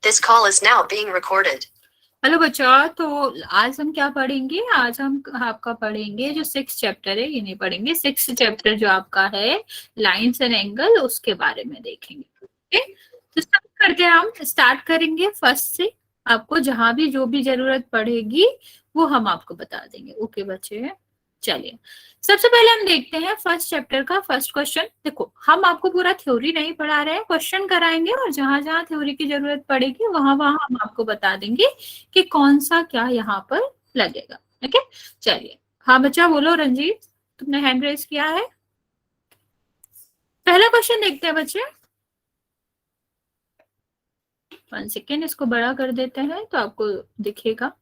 This call is now being recorded. Hello बच्चा, तो आज हम क्या पढ़ेंगे? आज हम आपका पढ़ेंगे जो 6th चैप्टर है, ये नहीं पढ़ेंगे। 6th चैप्टर जो आपका है लाइंस एंड एंगल, उसके बारे में देखेंगे। ओके, तो स्टार्ट करते हैं। हम स्टार्ट करेंगे फर्स्ट से। आपको जहां भी जो भी जरूरत पड़ेगी वो हम आपको बता देंगे। ओके बच्चे, चलिए सबसे पहले हम देखते हैं फर्स्ट चैप्टर का फर्स्ट क्वेश्चन। देखो, हम आपको पूरा थ्योरी नहीं पढ़ा रहे हैं, क्वेश्चन कराएंगे और जहां जहां थ्योरी की जरूरत पड़ेगी वहां वहां हम आपको बता देंगे कि कौन सा क्या यहाँ पर लगेगा। ओके, चलिए। हाँ बच्चा बोलो। रंजीत, तुमने हैंड रेज किया है। पहला क्वेश्चन देखते हैं बच्चे। 1 सेकेंड, इसको बड़ा कर देते हैं तो आपको दिखेगा।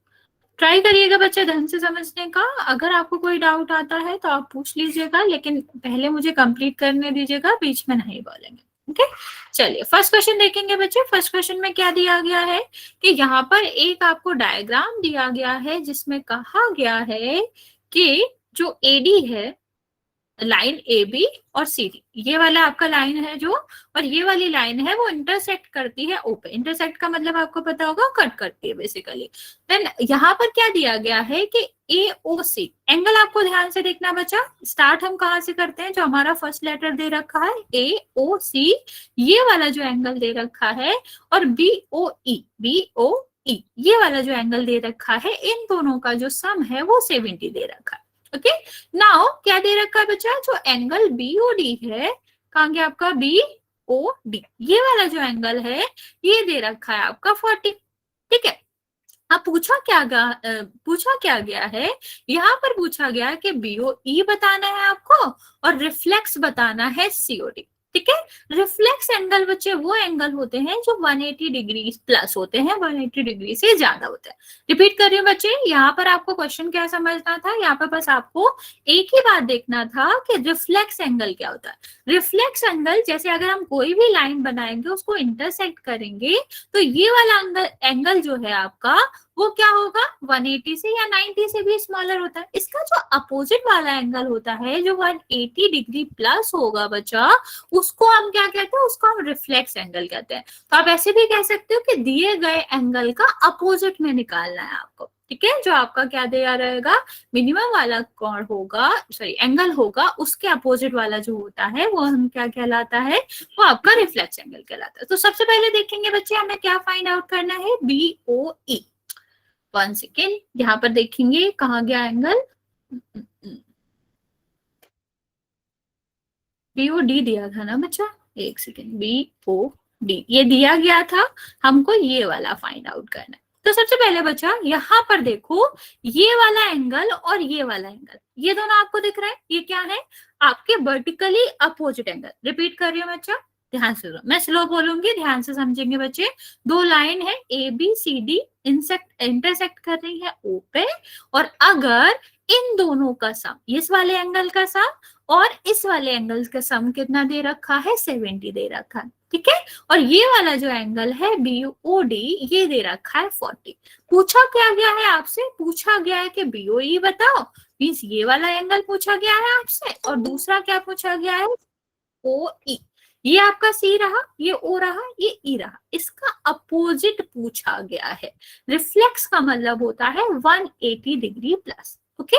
ट्राई करिएगा बच्चे ढंग से समझने का। अगर आपको कोई डाउट आता है तो आप पूछ लीजिएगा, लेकिन पहले मुझे कंप्लीट करने दीजिएगा, बीच में नहीं बोलेंगे। ओके, चलिए फर्स्ट क्वेश्चन देखेंगे बच्चे। फर्स्ट क्वेश्चन में क्या दिया गया है कि यहाँ पर एक आपको डायग्राम दिया गया है जिसमें कहा गया है कि जो एडी है, लाइन ए बी और सी डी, ये वाला आपका लाइन है जो, और ये वाली लाइन है वो इंटरसेक्ट करती है ओ पे। इंटरसेक्ट का मतलब आपको पता होगा, कट करती है बेसिकली। देन यहाँ पर क्या दिया गया है कि ए ओ सी एंगल, आपको ध्यान से देखना बच्चा। स्टार्ट हम कहाँ से करते हैं? जो हमारा फर्स्ट लेटर दे रखा है ए ओ सी, ये वाला जो एंगल दे रखा है, और बी ओ ई, ये वाला जो एंगल दे रखा है, इन दोनों का जो सम है वो 70 दे रखा है। ओके, नाउ क्या दे रखा है बच्चा? जो एंगल बीओडी है, कहाँ गया आपका बीओडी, ये वाला जो एंगल है ये दे रखा है आपका 40। ठीक है, अब पूछा क्या गया है? यहाँ पर पूछा गया है कि बीओई बताना है आपको और रिफ्लेक्स बताना है सीओडी। ठीक है, रिफ्लेक्स एंगल बच्चे वो एंगल होते हैं जो 180 डिग्री प्लस होते हैं, 180 डिग्री से ज्यादा होते हैं। रिपीट कर रही हूँ बच्चे, यहाँ पर आपको क्वेश्चन क्या समझना था? यहाँ पर बस आपको एक ही बात देखना था कि रिफ्लेक्स एंगल क्या होता है। रिफ्लेक्स एंगल, जैसे अगर हम कोई भी लाइन बनाएंगे उसको इंटरसेक्ट करेंगे तो ये वाला एंगल जो है आपका वो क्या होगा? 180 से या 90 से भी स्मॉलर होता है। इसका जो अपोजिट वाला एंगल होता है जो 180 डिग्री प्लस होगा बच्चा, उसको हम क्या कहते हैं? उसको हम रिफ्लेक्स एंगल कहते हैं। तो आप ऐसे भी कह सकते हो कि दिए गए एंगल का अपोजिट में निकालना है आपको। ठीक है, जो आपका क्या दिया रहेगा, मिनिमम वाला कोण होगा, सॉरी एंगल होगा, उसके अपोजिट वाला जो होता है वो हम क्या कहलाता है? वो आपका रिफ्लेक्स एंगल कहलाता है। तो सबसे पहले देखेंगे बच्चे हमें क्या फाइंड आउट करना है, बीओई। 1 सेकेंड, यहाँ पर देखेंगे कहाँ गया एंगल, बीओडी दिया था ना बच्चा, 1 सेकेंड, बीओडी ये दिया गया था, हमको ये वाला फाइंड आउट करना है। तो सबसे पहले बच्चा यहाँ पर देखो, ये वाला एंगल और ये वाला एंगल, ये दोनों आपको दिख रहा है, ये क्या है? आपके वर्टिकली अपोजिट एंगल। रिपीट कर रही हूँ बच्चा, ध्यान से, मैं स्लो बोलूंगी, ध्यान से समझेंगे बच्चे। दो लाइन है A B C D, intersect कर रही है ओ पे, और अगर इन दोनों का सम, इस वाले एंगल का सम और इस वाले एंगल का सम कितना दे रखा है? 70 दे रखा है। ठीक है, और ये वाला जो एंगल है बीओडी, ये दे रखा है 40। पूछा क्या गया है आपसे? पूछा गया है कि बीओई बताओ, मीन्स ये वाला एंगल पूछा गया है आपसे, और दूसरा क्या पूछा गया है? ओई। ये आपका सी रहा, ये ओ रहा, ये ई रहा, इसका अपोजिट पूछा गया है। रिफ्लेक्स का मतलब होता है 180 डिग्री प्लस। ओके,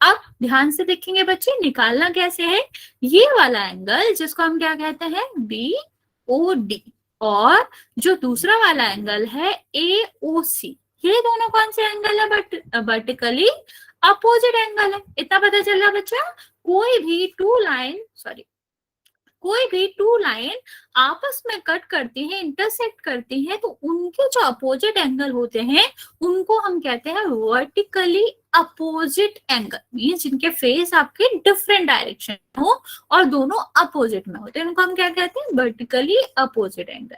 अब ध्यान से देखेंगे बच्चे, निकालना कैसे है? ये वाला एंगल जिसको हम क्या कहते हैं? बी ओ डी, और जो दूसरा वाला एंगल है ए ओ सी, ये दोनों कौन से एंगल है? बट वर्टिकली अपोजिट एंगल है। इतना पता चल रहा बच्चा? कोई भी टू लाइन आपस में कट करती हैं, इंटरसेक्ट करती हैं, तो उनके जो अपोजिट एंगल होते हैं उनको हम कहते हैं वर्टिकली अपोजिट एंगल। मीन्स जिनके फेस आपके डिफरेंट डायरेक्शन हो और दोनों अपोजिट में होते हैं, उनको हम क्या कहते हैं? Vertically opposite angle.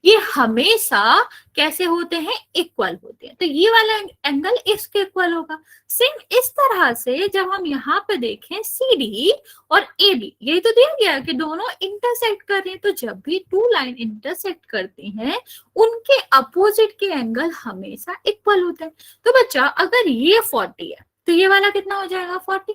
ये हमेशा कैसे होते हैं? इक्वल होते हैं। तो ये वाला एंगल इसके इक्वल होगा। सेम इस तरह से जब हम यहाँ पे देखें सी डी और ए बी, यही तो दिया गया कि दोनों इंटरसेक्ट कर रहे हैं, तो जब भी टू लाइन इंटरसेक्ट करती हैं उनके अपोजिट के एंगल हमेशा इक्वल होते हैं। तो बच्चा अगर ये 40 है तो ये वाला कितना हो जाएगा? 40।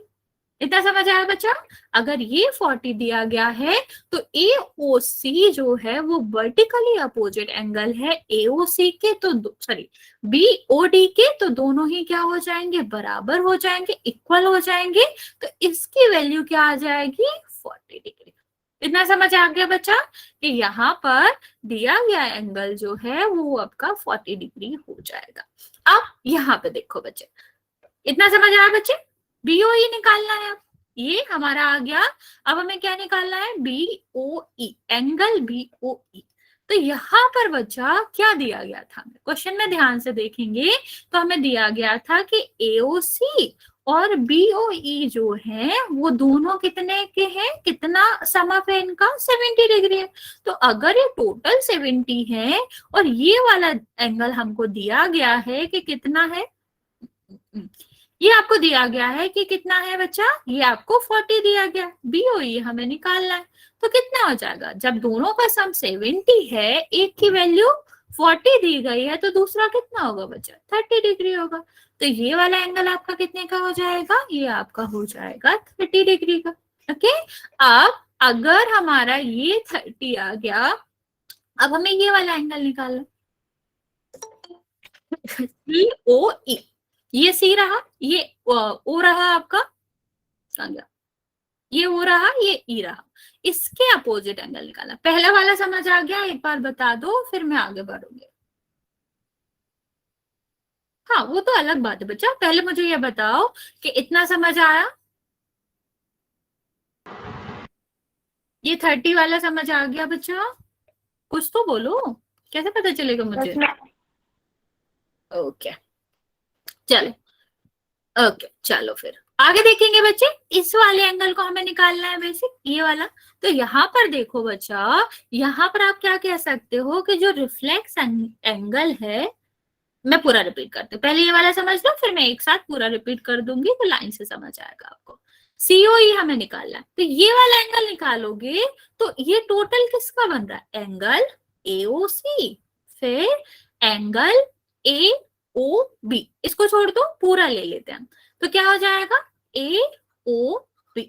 इतना समझ आया बच्चा? अगर ये 40 दिया गया है तो AOC जो है वो वर्टिकली अपोजिट एंगल है AOC के, तो सॉरी BOD के, तो दोनों ही क्या हो जाएंगे, बराबर हो जाएंगे, इक्वल हो जाएंगे। तो इसकी वैल्यू क्या आ जाएगी, 40 डिग्री। इतना समझ आ गया बच्चा कि यहाँ पर दिया गया एंगल जो है वो आपका 40 डिग्री हो जाएगा। अब यहाँ पे देखो बच्चे, इतना समझ आया बच्चे? BOE निकालना है। अब ये हमारा आ गया। अब हमें क्या निकालना है, BOE, एंगल BOE। तो यहाँ पर बच्चा क्या दिया गया था, क्वेश्चन में ध्यान से देखेंगे तो हमें दिया गया था कि AOC और BOE जो है वो दोनों कितने के हैं, कितना समअप है इनका, 70 डिग्री है। तो अगर ये टोटल 70 है और ये वाला एंगल हमको दिया गया है कि कितना है, ये आपको दिया गया है कि कितना है बच्चा, ये आपको 40 दिया गया, BOE हमें निकालना है। तो कितना हो जाएगा, जब दोनों का सम 70 है, एक की वैल्यू 40 दी गई है, तो दूसरा कितना होगा बच्चा, 30 डिग्री होगा। तो ये वाला एंगल आपका कितने का हो जाएगा, ये आपका हो जाएगा 30 डिग्री का। ओके, अब अगर हमारा ये 30 आ गया, अब हमें ये वाला एंगल निकालना, COE, ये C रहा, ये O रहा आपका, आ गया, ये O रहा, ये E रहा, इसके अपोजिट एंगल निकालना। पहला वाला समझ आ गया, एक बार बता दो फिर मैं आगे बढ़ूंगी। हाँ वो तो अलग बात है बच्चा, पहले मुझे ये बताओ कि इतना समझ आया, ये 30 वाला समझ आ गया बच्चा? कुछ तो बोलो, कैसे पता चलेगा मुझे? ओके चलो, ओके चलो फिर आगे देखेंगे बच्चे। इस वाले एंगल को हमें निकालना है बेसिक, ये वाला। तो यहाँ पर देखो बच्चा, यहाँ पर आप क्या कह सकते हो कि जो रिफ्लेक्स एंगल है, मैं पूरा रिपीट करती हूँ, पहले ये वाला समझ लो फिर मैं एक साथ पूरा रिपीट कर दूंगी तो लाइन से समझ आएगा आपको। COE हमें निकालना है, तो ये वाला एंगल निकालोगे तो ये टोटल किसका बन रहा है, एंगल AOC, फिर एंगल AOB, इसको छोड़ दो पूरा ले लेते हैं, तो क्या हो जाएगा AOB,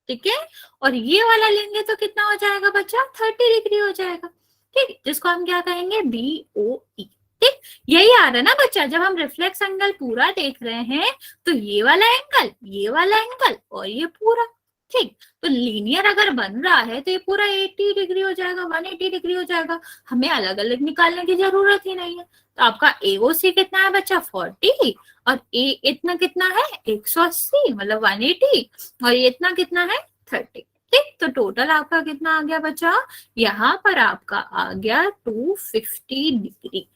ठीक है। और ये वाला लेंगे तो कितना हो जाएगा बच्चा, 30 डिग्री हो जाएगा, ठीक, जिसको हम क्या कहेंगे, BOE, ठीक। यही आ रहा है ना बच्चा, जब हम रिफ्लेक्स एंगल पूरा देख रहे हैं तो ये वाला एंगल, ये वाला एंगल और ये पूरा, ठीक। तो लीनियर अगर बन रहा है तो ये पूरा 80 डिग्री हो जाएगा, 180 डिग्री हो जाएगा, हमें अलग अलग निकालने की जरूरत ही नहीं है। तो आपका AOC कितना है बच्चा, 40, और A इतना कितना है, 180 मतलब 180, और ये इतना कितना है, 30, ठीक। तो टोटल आपका कितना आ गया बच्चा, यहाँ पर आपका आ गया 250 डिग्री,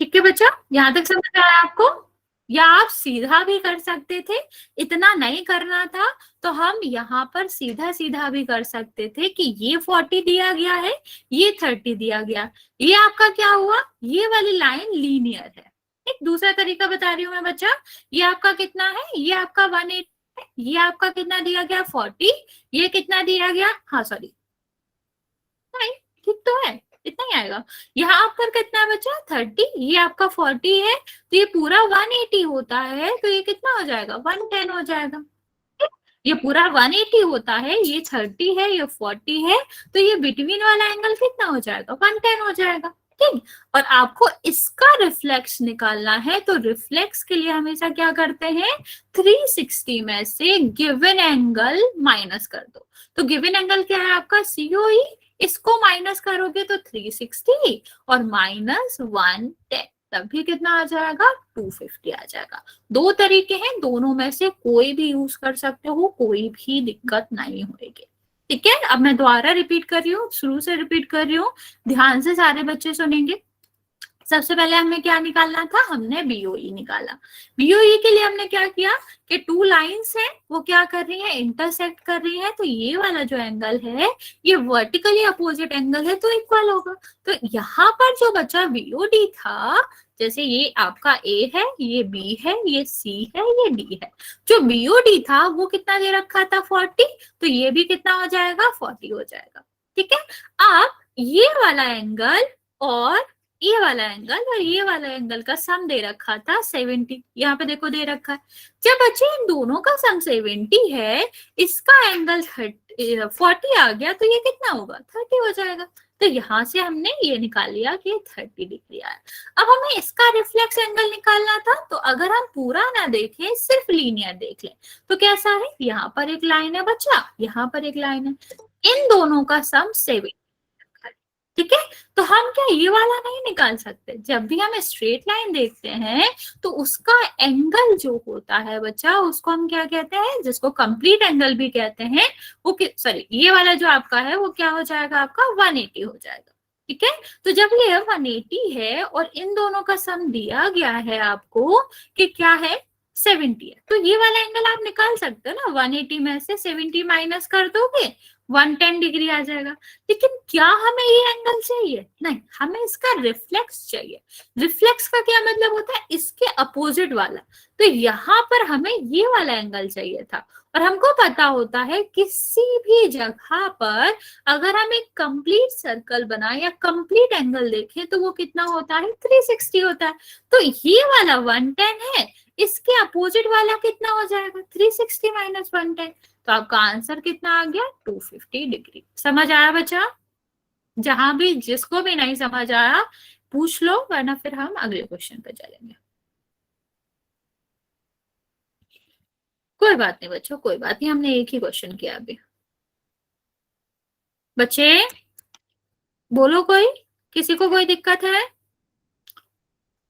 ठीक है बच्चा, यहां तक समझ आया आपको? या आप सीधा भी कर सकते थे, इतना नहीं करना था तो हम यहाँ पर सीधा सीधा भी कर सकते थे कि ये 40 दिया गया है, ये 30 दिया गया, ये आपका क्या हुआ, ये वाली लाइन लीनियर है। एक दूसरा तरीका बता रही हूँ मैं बच्चा, ये आपका कितना है, ये आपका 180 है, ये आपका कितना दिया गया, 40, ये कितना दिया गया, हाँ सॉरी नहीं, ठीक तो है, इतना ही आएगा। यहाँ पर कितना है बच्चा, 30, ये आपका 40 है, तो ये पूरा 180 होता है, तो ये कितना हो जाएगा, 110 हो जाएगा। ये पूरा 180 होता है, ये 30 है, ये 40 है, तो ये बिटवीन वाला एंगल कितना हो जाएगा, 110 हो जाएगा, ठीक। और आपको इसका रिफ्लेक्स निकालना है, तो रिफ्लेक्स के लिए हमेशा क्या करते हैं, 360 में से गिवन एंगल माइनस कर दो। तो गिवन एंगल क्या है आपका, COE, इसको माइनस करोगे तो 360 और माइनस 110, तब भी कितना आ जाएगा, 250 आ जाएगा। दो तरीके हैं, दोनों में से कोई भी यूज कर सकते हो, कोई भी दिक्कत नहीं होगी, ठीक है। अब मैं दोबारा रिपीट कर रही हूँ, शुरू से रिपीट कर रही हूँ, ध्यान से सारे बच्चे सुनेंगे। सबसे पहले हमें क्या निकालना था, हमने BOE निकाला। BOE के लिए हमने क्या किया कि टू लाइंस है, वो क्या कर रही है, इंटरसेक्ट कर रही है, तो ये वाला जो एंगल है ये वर्टिकली अपोजिट एंगल है, तो इक्वल होगा। तो यहाँ पर जो बचा BOD था, जैसे ये आपका A है, ये B है, ये C है, ये D है, जो BOD था वो कितना दे रखा था, 40, तो ये भी कितना हो जाएगा, 40 हो जाएगा, ठीक है। अब ये वाला एंगल और ये वाला एंगल और ये वाला एंगल का सम दे रखा था 70, यहाँ पे देखो दे रखा है। जब बच्चे इन दोनों का सम 70 है, इसका एंगल 40 आ गया, तो ये कितना होगा? 30 हो जाएगा। तो यहाँ से हमने ये निकाल लिया कि 30 डिग्री आया। अब हमें इसका रिफ्लेक्स एंगल निकालना था, तो अगर हम पूरा ना देखें, सिर्फ लीनियर देख लें, तो कैसा है? यहाँ पर एक लाइन है बच्चा, यहाँ पर एक लाइन है, इन दोनों का सम 70, ठीक है। तो हम क्या ये वाला नहीं निकाल सकते? जब भी हम स्ट्रेट लाइन देखते हैं तो उसका एंगल जो होता है बच्चा, उसको हम क्या कहते हैं? जिसको कंप्लीट एंगल भी कहते हैं, वो सॉरी, ये वाला जो आपका है वो क्या हो जाएगा? आपका 180 हो जाएगा, ठीक है। तो जब ये 180 है और इन दोनों का सम दिया गया है आपको कि क्या है? 70 है, तो ये वाला एंगल आप निकाल सकते हो ना। 180 में से 70 माइनस कर दोगे, 110 डिग्री आ जाएगा। लेकिन क्या हमें ये एंगल चाहिए? नहीं, हमें इसका रिफ्लेक्स चाहिए। रिफ्लेक्स का क्या मतलब होता है? इसके अपोजिट वाला। तो यहाँ पर हमें ये वाला एंगल चाहिए था, और हमको पता होता है किसी भी जगह पर अगर हम एक कंप्लीट सर्कल बनाए या कंप्लीट एंगल देखें तो वो कितना होता है? 360 होता है। तो ये वाला 110 है, इसके अपोजिट वाला कितना हो जाएगा? 360 माइनस 110। तो आपका आंसर कितना आ गया? 250 डिग्री। समझ आया बच्चा? जहां भी जिसको भी नहीं समझ आया पूछ लो, वरना फिर हम अगले क्वेश्चन पे चलेंगे। कोई बात नहीं बच्चों, कोई बात नहीं, हमने एक ही क्वेश्चन किया अभी। बच्चे बोलो, कोई किसी को कोई दिक्कत है?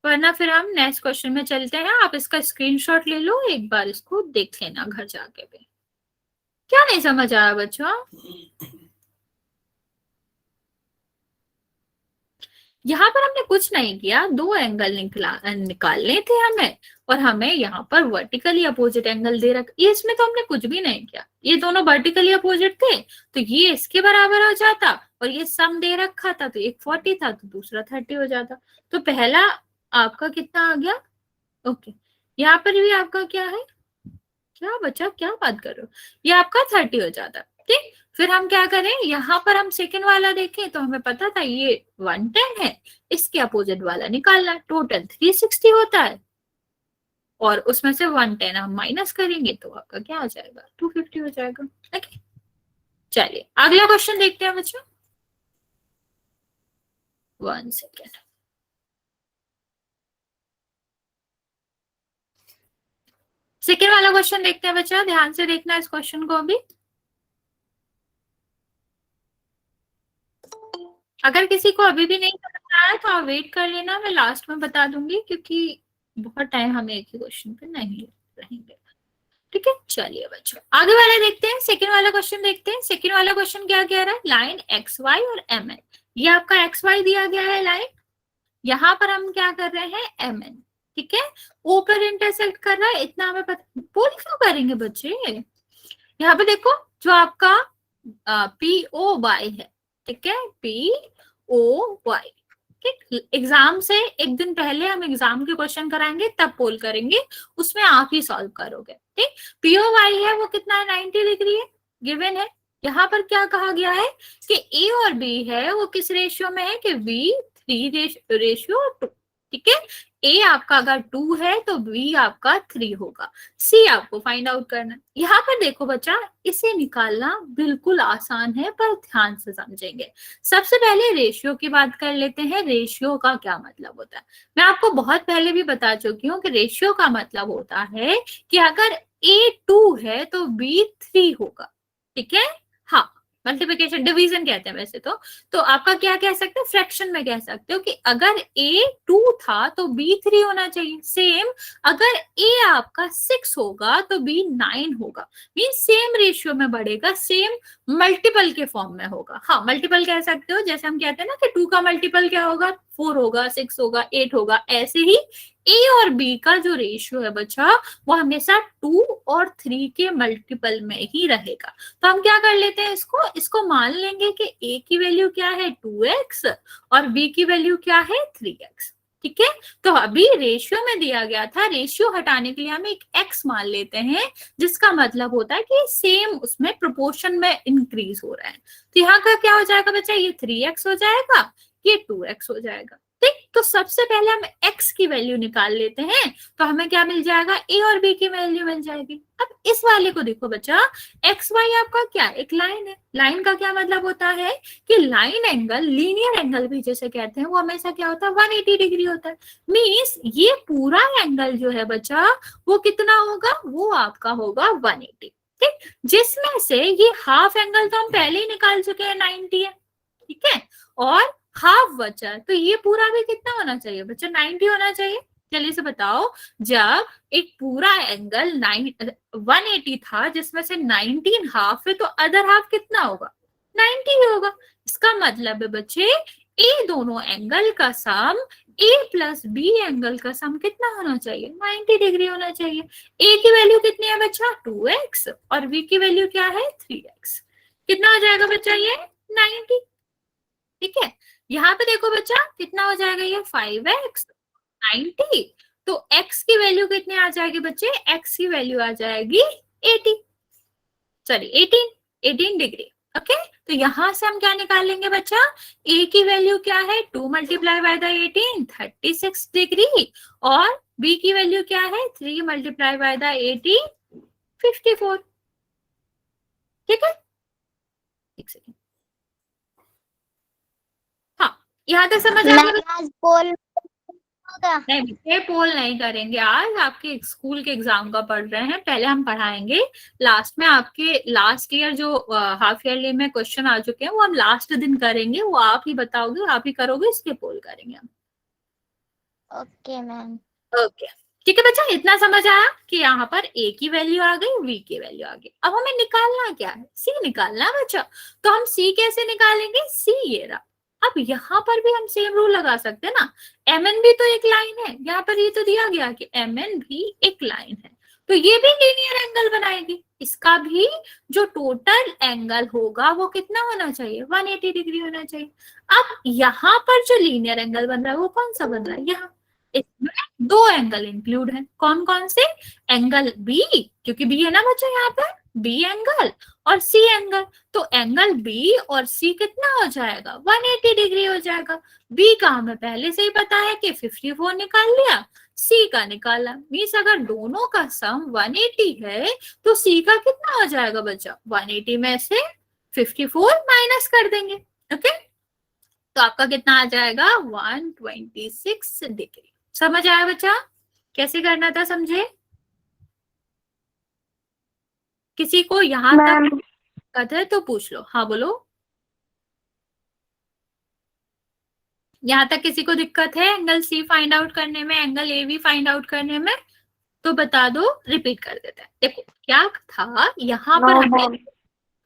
वरना फिर हम नेक्स्ट क्वेश्चन में चलते हैं। आप इसका स्क्रीनशॉट ले लो, एक बार इसको देख लेना घर जाके भी। क्या नहीं समझ आया बच्चों? यहाँ पर हमने कुछ नहीं किया, दो एंगल निकालने थे हमें, और हमें यहाँ पर वर्टिकली अपोजिट एंगल दे रखा। ये इसमें तो हमने कुछ भी नहीं किया, ये दोनों वर्टिकली अपोजिट थे, तो ये इसके बराबर हो जाता, और ये सम दे रखा था, तो एक 40 था तो दूसरा 30 हो जाता। तो पहला आपका कितना आ गया? ओके, यहाँ पर भी आपका क्या है? क्या बच्चा, क्या बात कर रहे हो? ये आपका 30 हो जाता, ठीक। फिर हम क्या करें? यहाँ पर हम सेकंड वाला देखें तो हमें पता था ये 110 है, इसके अपोजिट वाला निकालना, टोटल 360 होता है, और उसमें से 110 हम माइनस करेंगे तो आपका क्या आ जाएगा? 250 हो जाएगा। ओके, चलिए अगला क्वेश्चन देखते हैं बच्चों। 1 सेकेंड। सेकेंड वाला क्वेश्चन देखते हैं बच्चा, ध्यान से देखना इस क्वेश्चन को अभी। अगर किसी को अभी भी नहीं समझ आया तो आप वेट कर लेना, मैं लास्ट में बता दूंगी, क्योंकि बहुत टाइम हमें एक ही क्वेश्चन पे नहीं रहेंगे, ठीक है। चलिए बच्चों आगे वाला देखते हैं, सेकंड वाला क्वेश्चन देखते हैं। सेकंड वाला क्वेश्चन क्या कह रहा है? लाइन एक्स वाई और एम एन, ये आपका एक्स वाई दिया गया है लाइन, यहाँ पर हम क्या कर रहे हैं? एम एन, ठीक है। ओ पर इंटरसेक्ट कर रहा है, इतना हमें पता। बोल क्यों करेंगे बच्चे? यहाँ पे देखो, जो आपका पी ओ वाई है, ठीक है, पी ओ वाई, ठीक। एग्जाम से एक दिन पहले हम एग्जाम के क्वेश्चन कराएंगे, तब पोल करेंगे, उसमें आप ही सॉल्व करोगे, ठीक। पीओ वाई है वो कितना है? 90 डिग्री है, गिवन है। यहाँ पर क्या कहा गया है कि ए और बी है वो किस रेशियो में है? कि V3 रेशियो 2, ठीक है। ए आपका अगर 2 है तो बी आपका 3 होगा। सी आपको फाइंड आउट करना है। यहाँ पर देखो बच्चा, इसे निकालना बिल्कुल आसान है, पर ध्यान से समझेंगे। सबसे पहले रेशियो की बात कर लेते हैं। रेशियो का क्या मतलब होता है? मैं आपको बहुत पहले भी बता चुकी हूँ कि रेशियो का मतलब होता है कि अगर A2 है तो B3 होगा, ठीक है। हाँ, मल्टीप्लिकेशन डिवीजन कहते हैं वैसे तो आपका क्या कह सकते हो? फ्रैक्शन में कह सकते हो कि अगर A2 था तो B3 होना चाहिए। सेम अगर A आपका 6 होगा तो B 9 होगा, मीन सेम रेशियो में बढ़ेगा, सेम मल्टीपल के फॉर्म में होगा। हाँ, मल्टीपल कह सकते हो, जैसे हम कहते हैं ना कि 2 का मल्टीपल क्या होगा? 4 होगा, 6 होगा, 8 होगा। ऐसे ही ए और बी का जो रेशियो है बच्चा, वो हमेशा 2 और 3 के मल्टीपल में ही रहेगा। तो हम क्या कर लेते हैं? इसको मान लेंगे कि ए की वैल्यू क्या है? 2x, और बी की वैल्यू क्या है? 3x, ठीक है। तो अभी रेशियो में दिया गया था, रेशियो हटाने के लिए हम एक x मान लेते हैं, जिसका मतलब होता है कि सेम उसमें प्रोपोर्शन में इंक्रीज हो रहा है। तो यहाँ का क्या हो जाएगा बच्चा? ये 3x हो जाएगा, ये 2x हो जाएगा, ठीक। सबसे पहले हम x की वैल्यू निकाल लेते हैं, तो हमें क्या मिल जाएगा, a और b की वैल्यू मिल जाएगी। अब इस वाले को देखो बच्चा, एक्स वाई आपका क्या, एक लाइन है। लाइन का क्या मतलब होता है कि लाइन एंगल, लीनियर एंगल भी जैसे कहते हैं, वो हमेशा क्या होता है, 180 डिग्री होता है। मीन्स ये पूरा एंगल जो है बच्चा, वो कितना होगा, वो आपका होगा 180, ठीक। जिसमें से ये हाफ एंगल तो हम पहले ही निकाल चुके हैं, 90 है, ठीक है, और हाफ बचा, तो ये पूरा भी कितना होना चाहिए बच्चा, 90 होना चाहिए। चलिए से बताओ, जब एक पूरा एंगल 180 था, जिसमें से 19 हाफ है, तो अदर हाफ कितना होगा, 90 ही होगा। इसका मतलब है बच्चे, ए दोनों एंगल का सम, ए प्लस बी एंगल का सम कितना होना चाहिए, 90 डिग्री होना चाहिए। ए की वैल्यू कितनी है बच्चा, 2x, और बी की वैल्यू क्या है, 3x। कितना हो जाएगा बच्चा, ये 90, ठीक है। यहाँ पे देखो बच्चा, कितना हो जाएगा, ये 5x, 90, तो x की वैल्यू कितनी आ जाएगी बच्चे, x की वैल्यू आ जाएगी 80, सॉरी 18 डिग्री। ओके, तो यहां से हम क्या निकालेंगे बच्चा, a की वैल्यू क्या है, 2 मल्टीप्लाई बाय द 18, 36 डिग्री, और b की वैल्यू क्या है, 3 मल्टीप्लाई बाय द 18, 54, ठीक है। एक सेकेंड, हाँ, यहाँ तक समझ आ गया। पोल नहीं ये पोल नहीं करेंगे आज, आपके स्कूल के एग्जाम का पढ़ रहे हैं, पहले हम पढ़ाएंगे लास्ट में। आपके लास्ट ईयर जो हाफ ईयरली में क्वेश्चन आ चुके हैं, वो हम लास्ट दिन करेंगे, वो आप ही बताओगे, आप ही करोगे, इसके पोल करेंगे हम। Okay ma'am. ओके, ठीक है बच्चा, इतना समझ आया कि यहाँ पर a की वैल्यू आ गई, v की वैल्यू आ गई। अब हमें निकालना क्या है, c निकालना है बच्चा। तो हम c कैसे निकालेंगे, c ये रहा। अब यहाँ पर भी हम सेम रूल लगा सकते हैं ना, mn भी तो एक लाइन है, यहाँ पर ये तो दिया गया कि mn भी एक लाइन है, तो ये भी लीनियर एंगल बनाएगी। इसका भी जो टोटल एंगल होगा वो कितना होना चाहिए, 180 डिग्री होना चाहिए। अब यहाँ पर जो लीनियर एंगल बन रहा है, वो कौन सा बन रहा है, यहाँ इसमें दो एंगल इंक्लूड हैं, कौन कौन से, एंगल बी, क्योंकि बी है ना बच्चा यहाँ पे, बी एंगल, और सी एंगल। तो एंगल बी और सी कितना हो जाएगा, 180 डिग्री हो जाएगा। बी का हमें पहले से ही पता है कि 54 निकाल लिया, सी का निकाला। मीन्स अगर दोनों का सम 180 है, तो सी का कितना हो जाएगा बच्चा, 180 में से 54 माइनस कर देंगे। ओके, तो आपका कितना आ जाएगा, 126 डिग्री। समझ आया बच्चा, कैसे करना था, समझे। किसी को यहाँ तक दिक्कत है तो पूछ लो, हाँ बोलो। यहाँ तक किसी को दिक्कत है एंगल सी फाइंड आउट करने में, एंगल ए भी फाइंड आउट करने में, तो बता दो, रिपीट कर देते हैं। देखो क्या था, यहाँ पर हमने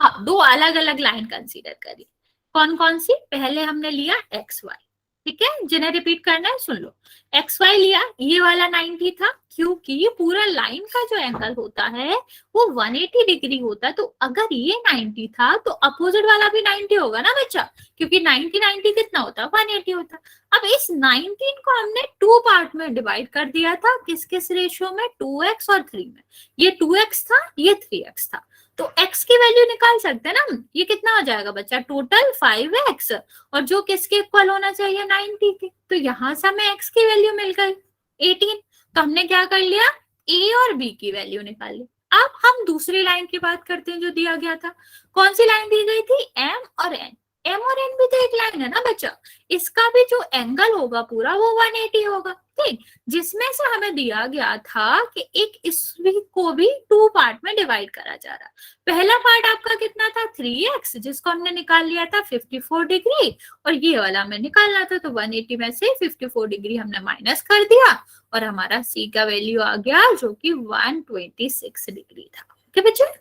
हाँ, दो अलग अलग लाइन कंसीडर करी। कौन कौन सी, पहले हमने लिया एक्स वाई, ठीक है, जिन्हें रिपीट करना है सुन लो। एक्स वाई लिया, ये वाला 90 था, क्योंकि पूरा लाइन का जो एंगल होता है वो 180 डिग्री होता है। तो अगर ये 90 था, तो अपोजिट वाला भी 90 होगा ना बच्चा, क्योंकि 90 कितना होता है, 180 होता है। अब इस 19 को हमने 2 पार्ट में डिवाइड कर दिया था, किस किस रेशियो में, 2x और 3 में। ये 2x था, ये 3x था, तो x की वैल्यू निकाल सकते हैं ना हम। ये कितना हो जाएगा बच्चा, टोटल 5x, और जो किसके इक्वल होना चाहिए, 90 के। तो यहां से हमें x की वैल्यू मिल गई 18। तो हमने क्या कर लिया, a और b की वैल्यू निकाल ली। अब हम दूसरी लाइन की बात करते हैं जो दिया गया था। कौन सी लाइन दी गई थी, m और n। m और n भी तो एक लाइन है ना बच्चा, इसका भी जो एंगल होगा पूरा वो 180 होगा, ठीक। जिसमें से हमें दिया गया था कि एक इसवी को भी 2 पार्ट में डिवाइड करा जा रहा। पहला पार्ट आपका कितना था, 3x, जिसको हमने निकाल लिया था 54 डिग्री, और ये वाला हमें निकालना था, तो 180 में से 54 डिग्री हमने माइनस कर दिया, और हमारा c का वैल्यू आ गया जो कि 126 डिग्री था। ओके बच्चे,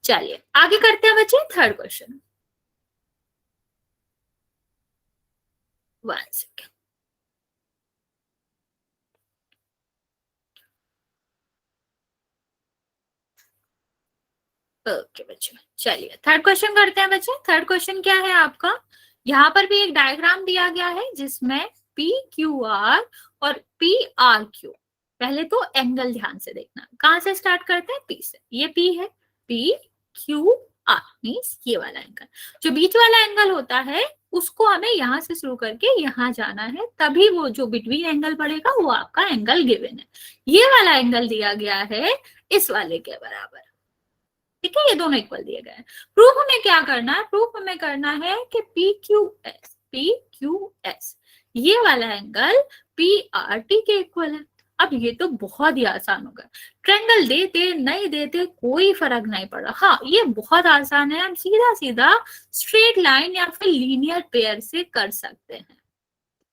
चलिए आगे करते हैं बच्चे, थर्ड क्वेश्चन। 1 सेकेंड, ओके बच्चे, चलिए थर्ड क्वेश्चन करते हैं बच्चे। थर्ड क्वेश्चन क्या है आपका, यहाँ पर भी एक डायग्राम दिया गया है जिसमें पी क्यू आर और पी आर क्यू। पहले तो एंगल ध्यान से देखना, कहां से स्टार्ट करते हैं, पी से। ये पी है, पी क्यू आर मीन्स ये वाला एंगल। जो बीच वाला एंगल होता है उसको हमें यहाँ से शुरू करके यहाँ जाना है, तभी वो जो बिटवीन एंगल पड़ेगा वो आपका एंगल गिवन है। ये वाला एंगल दिया गया है इस वाले के बराबर, ठीक है, ये दोनों इक्वल दिए गए हैं। प्रूफ हमें क्या करना है, प्रूफ हमें करना है कि PQS ये वाला एंगल PRT के इक्वल है। अब ये तो बहुत ही आसान होगा, ट्रायंगल देते नहीं देते कोई फर्क नहीं पड़ा। हाँ, ये बहुत आसान है, हम सीधा सीधा स्ट्रेट लाइन या फिर लीनियर पेयर से कर सकते हैं,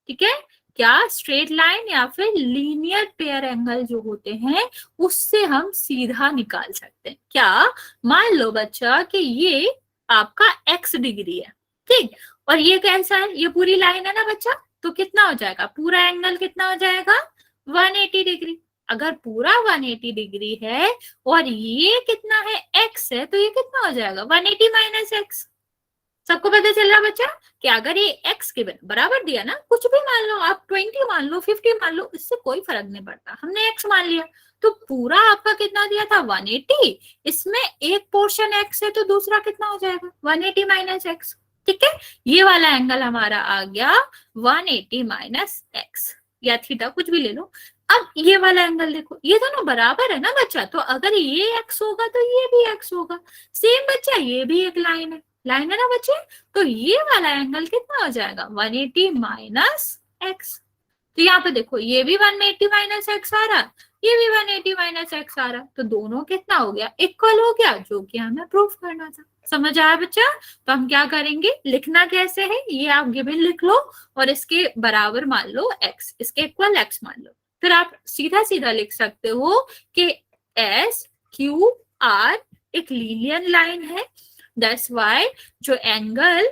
ठीक है। क्या स्ट्रेट लाइन या फिर लीनियर पेयर एंगल जो होते हैं उससे हम सीधा निकाल सकते हैं। क्या, मान लो बच्चा कि ये आपका x डिग्री है, ठीक, और ये कैसा है, ये पूरी लाइन है ना बच्चा, तो कितना हो जाएगा, पूरा एंगल कितना हो जाएगा 180 डिग्री। अगर पूरा 180 डिग्री है और ये कितना है x है, तो ये कितना हो जाएगा 180 माइनस x। सबको पता चल रहा बच्चा कि अगर ये x के बराबर दिया ना, कुछ भी मान लो आप, 20 मान लो 50 मान लो, इससे कोई फर्क नहीं पड़ता, हमने x मान लिया, तो पूरा आपका कितना दिया था 180, इसमें एक पोर्शन x है तो दूसरा कितना हो जाएगा 180 माइनस x, ठीक है। ये वाला एंगल हमारा आ गया 180 माइनस x या थीटा, कुछ भी ले लो। अब ये वाला एंगल देखो, ये दोनों बराबर है ना बच्चा, तो अगर ये x होगा तो ये भी x होगा। सेम बच्चा, ये भी एक लाइन है ना बच्चे, तो ये वाला एंगल कितना हो जाएगा 180 माइनस x। तो यहाँ पे देखो, ये भी 180 माइनस x आ रहा, ये भी 180 माइनस x आ रहा, तो दोनों कितना हो गया, इक्वल हो गया, जो कि हमें प्रूफ करना था। समझ आया बच्चा? तो हम क्या करेंगे, लिखना कैसे है, ये आप गिवन लिख लो और इसके बराबर मान लो x, इसके इक्वल x मान लो, फिर आप सीधा सीधा लिख सकते हो कि SQR एक लीनियर लाइन है, दैट्स वाई जो एंगल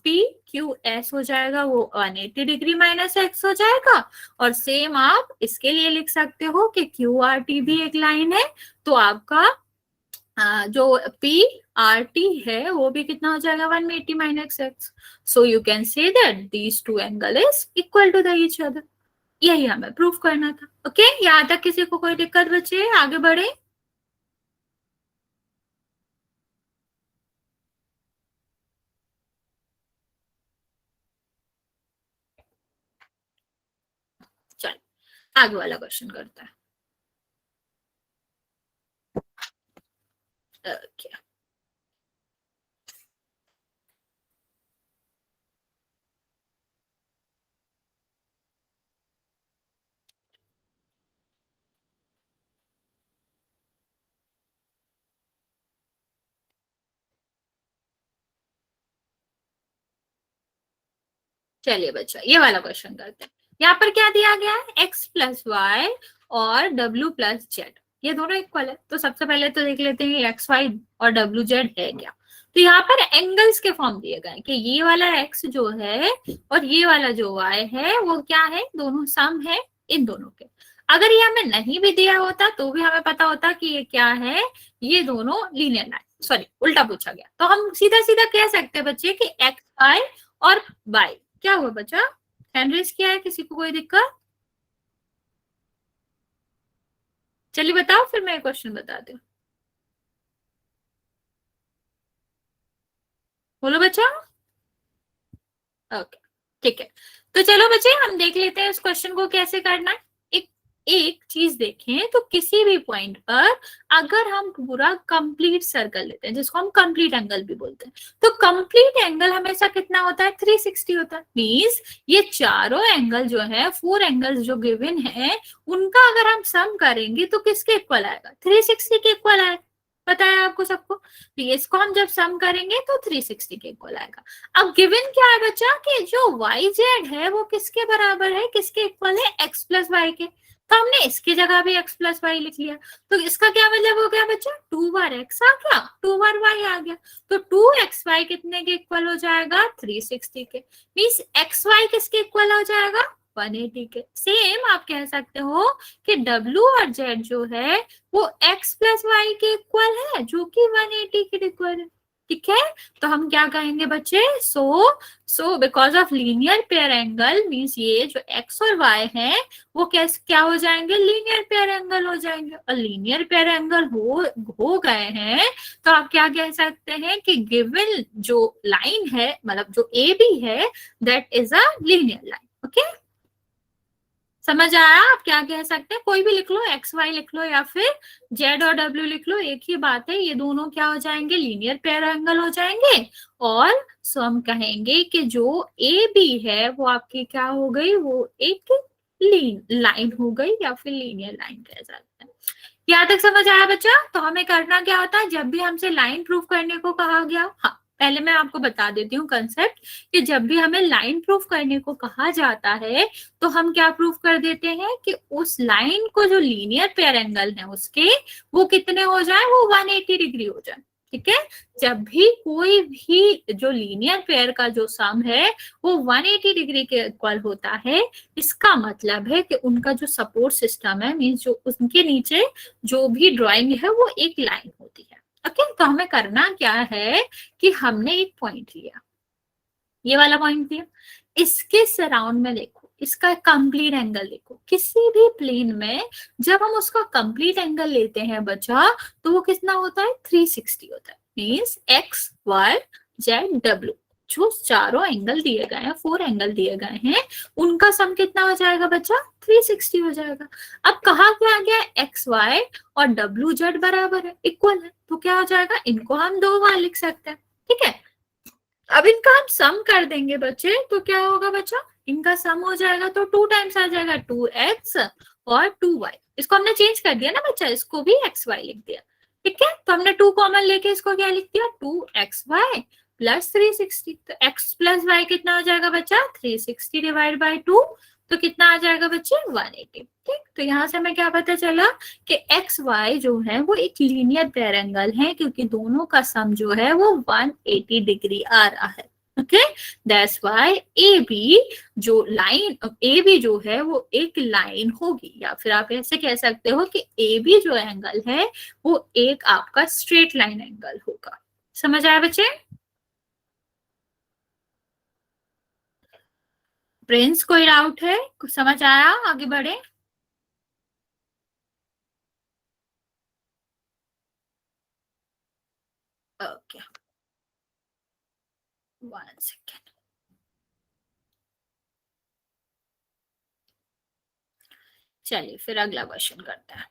PQS हो जाएगा वो 180 डिग्री माइनस x हो जाएगा। और सेम आप इसके लिए लिख सकते हो कि QRT भी एक लाइन है, तो आपका जो PRT है वो भी कितना हो जाएगा 180 minus x। So you can say that these two angle is equal to the each other. यही हमें प्रूफ करना था। ओके, यहाँ तक किसी को कोई दिक्कत बचे, आगे बढ़े। चल आगे वाला क्वेश्चन करता है। ओके, चलिए बच्चा ये वाला क्वेश्चन करते हैं। यहाँ पर क्या दिया गया है, x प्लस वाई और w प्लस जेड, ये दोनों इक्वल है। तो सबसे पहले तो देख लेते हैं एक्स वाई और डब्ल्यू जेड है क्या। तो यहाँ पर एंगल्स के फॉर्म दिए गए कि ये वाला x जो है और ये वाला जो y है वो क्या है, दोनों सम है इन दोनों के। अगर ये हमें नहीं भी दिया होता तो भी हमें पता होता कि ये क्या है, ये दोनों लीनियर लाइन, सॉरी उल्टा पूछा गया, तो हम सीधा सीधा कह सकते हैं बच्चे कि एक्स वाई और y क्या हुआ बच्चा, हैंड रेज किया है, किसी को कोई दिक्कत? चलिए बताओ, फिर मैं क्वेश्चन बताती हूँ। बोलो बच्चा। ओके ठीक है, तो चलो बच्चे हम देख लेते हैं इस क्वेश्चन को कैसे करना है। एक चीज देखें, तो किसी भी पॉइंट पर अगर हम पूरा कंप्लीट सर्कल लेते हैं, जिसको हम कंप्लीट एंगल भी बोलते हैं, तो कंप्लीट एंगल हमेशा कितना होता है 360 होता है। मींस ये चारों एंगल जो है, 4 एंगल्स जो गिवन है, उनका अगर हम सम करेंगे तो किसके इक्वल आएगा, 360 के इक्वल आएगा। पता है आपको सबको, तो इसको हम जब सम करेंगे तो 360 के इक्वल आएगा। अब गिवन क्या है बच्चा कि जो वाई जेड है वो किसके बराबर है, किसके इक्वल है, एक्स प्लस वाई के। तो हमने इसकी जगह भी x प्लस वाई लिख लिया, तो इसका क्या मतलब हो गया बच्चा, 2 बार x आ गया, 2 बार y आ गया, तो 2xy कितने के इक्वल हो जाएगा 360 के। मींस xy किसके इक्वल हो जाएगा 180 के। सेम आप कह सकते हो कि w और z जो है वो x प्लस वाई के इक्वल है, जो कि 180 के इक्वल है। ठीक है, तो हम क्या कहेंगे बच्चे, so because of linear pair angle means ये जो एक्स और वाई है वो कैसे क्या हो जाएंगे, लीनियर पेयर एंगल हो जाएंगे। और लीनियर पेयर एंगल हो गए हैं तो आप क्या कह सकते हैं कि गिवन जो लाइन है, मतलब जो ए बी है, that is a linear line. Okay, समझ आया? आप क्या कह सकते हैं, कोई भी लिख लो, एक्स वाई लिख लो या फिर जेड और डब्ल्यू लिख लो, एक ही बात है, ये दोनों क्या हो जाएंगे, लीनियर पेयर एंगल हो जाएंगे। और सो हम कहेंगे कि जो ए बी है वो आपकी क्या हो गई, वो एक लाइन हो गई या फिर लीनियर लाइन कह सकते हैं। यहाँ तक समझ आया बच्चा? तो हमें करना क्या होता है, जब भी हमसे लाइन प्रूफ करने को कहा गया, हाँ पहले मैं आपको बता देती हूँ कंसेप्ट, कि जब भी हमें लाइन प्रूफ करने को कहा जाता है तो हम क्या प्रूफ कर देते हैं कि उस लाइन को जो लीनियर पेयर एंगल है उसके वो कितने हो जाए, वो 180 डिग्री हो जाए। ठीक है, जब भी कोई भी जो लीनियर पेयर का जो सम है वो 180 डिग्री के इक्वल होता है, इसका मतलब है कि उनका जो सपोर्ट सिस्टम है, मीन्स जो उनके नीचे जो भी ड्राइंग है वो एक लाइन होती है। ओके, तो हमें करना क्या है कि हमने एक पॉइंट लिया, ये वाला पॉइंट लिया, इसके सराउंड में देखो, इसका कंप्लीट एंगल देखो, किसी भी प्लेन में जब हम उसका कंप्लीट एंगल लेते हैं बच्चा तो वो कितना होता है, 360 होता है। मीन्स एक्स वाई जेड डब्ल्यू जो चारों एंगल दिए गए हैं, 4 एंगल दिए गए हैं, उनका सम कितना हो जाएगा बच्चा, 360 हो जाएगा। अब कहा क्या गया, एक्स वाई और डब्ल्यू जेड बराबर है, इक्वल है, तो क्या हो जाएगा, इनको हम 2 बार लिख सकते हैं। ठीक है, अब इनका हम सम कर देंगे बच्चे, तो क्या होगा बच्चा, इनका सम हो जाएगा तो 2 टाइम्स आ जाएगा, 2x और 2y। इसको हमने चेंज कर दिया ना बच्चा, इसको भी xy लिख दिया। ठीक है, तो हमने 2 कॉमन लेके इसको क्या लिख दिया, 2xy प्लस 360। तो x प्लस y कितना हो जाएगा बच्चा, 360 डिवाइड बाई 2, तो कितना आ जाएगा बच्चे, 180। ठीक, तो यहाँ से हमें क्या पता चला कि एक्स वाई जो है वो एक लीनियर पेयर एंगल है, क्योंकि दोनों का सम जो है वो 180 डिग्री आ रहा है। Okay, that's why A B जो लाइन, ए बी जो है वो एक लाइन होगी, या फिर आप ऐसे कह सकते हो कि ए बी जो एंगल है वो एक आपका स्ट्रेट लाइन एंगल होगा। समझ आया बच्चे? प्रिंस, कोई डाउट है, कुछ समझ आया? आगे बढ़े। Okay, 1 second. चलिए फिर अगला क्वेश्चन करते हैं।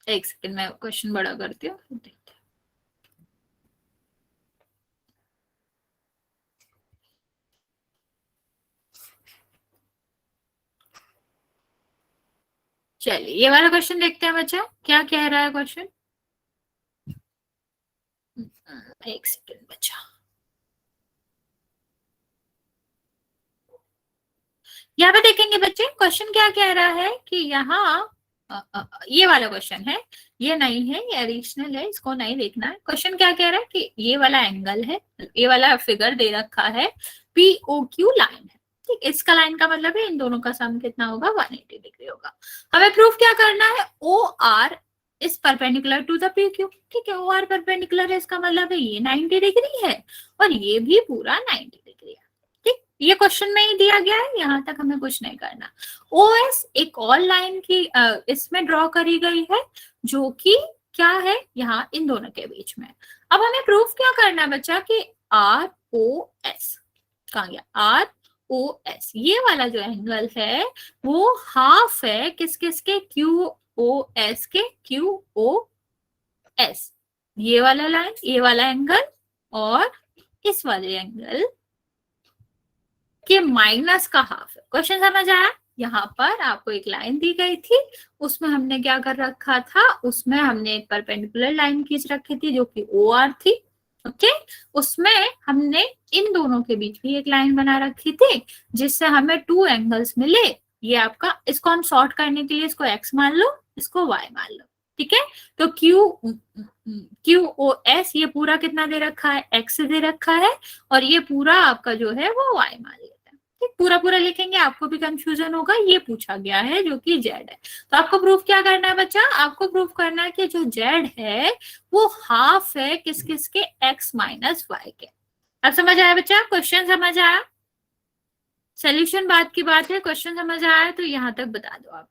एक सेकेंड, मैं क्वेश्चन बड़ा करती हूँ, देखते हैं। चलिए ये वाला क्वेश्चन देखते हैं बच्चा, क्या कह रहा है क्वेश्चन। एक सेकेंड बच्चा, यहाँ पे देखेंगे बच्चे, क्वेश्चन क्या कह रहा है कि यहाँ ये वाला क्वेश्चन है, ये नहीं है, ये एडिशनल है, इसको नहीं देखना है। क्वेश्चन क्या कह रहा है कि ये वाला एंगल है, ये वाला फिगर दे रखा है, POQ लाइन है। ठीक, इसका लाइन का मतलब है इन दोनों का सम कितना होगा, 180 डिग्री होगा। हमें प्रूफ क्या करना है, OR is perpendicular to the PQ। ठीक है, OR परपेंडिकुलर है, इसका मतलब है ये 90 डिग्री है और ये भी पूरा 90 डिग्री है। ठीक, ये क्वेश्चन में ही दिया गया है, यहाँ तक हमें कुछ नहीं करना। OS एक और लाइन की इसमें ड्रॉ करी गई है, जो कि क्या है, यहाँ इन दोनों के बीच में। अब हमें प्रूफ क्या करना है बच्चा कि ROS, कहाँ गया, ROS ये वाला जो एंगल है वो हाफ है किस किस के, QOS के, QOS ये वाला लाइन, ये वाला एंगल और इस वाले एंगल के माइनस का हाफ है। क्वेश्चन समझ आया? यहाँ पर आपको एक लाइन दी गई थी, उसमें हमने क्या कर रखा था, उसमें हमने एक परपेंडिकुलर लाइन खींच रखी थी जो कि OR थी। ओके, उसमें हमने इन दोनों के बीच भी एक लाइन बना रखी थी जिससे हमें 2 एंगल्स मिले। ये आपका, इसको हम सॉर्ट करने के लिए इसको x मान लो, इसको y मान लो। ठीक है, तो QoS ये पूरा कितना दे रखा है, x दे रखा है, और ये पूरा आपका जो है वो y मान लेता है। ठीक, पूरा पूरा लिखेंगे, आपको भी कंफ्यूजन होगा, ये पूछा गया है जो कि z है। तो आपको प्रूफ क्या करना है बच्चा, आपको प्रूफ करना है कि जो z है वो हाफ है किस किस के, x माइनस y के। अब समझ आया बच्चा, क्वेश्चन समझ आया, सोल्यूशन बात की बात है, क्वेश्चन समझ आया तो यहां तक बता दो आप।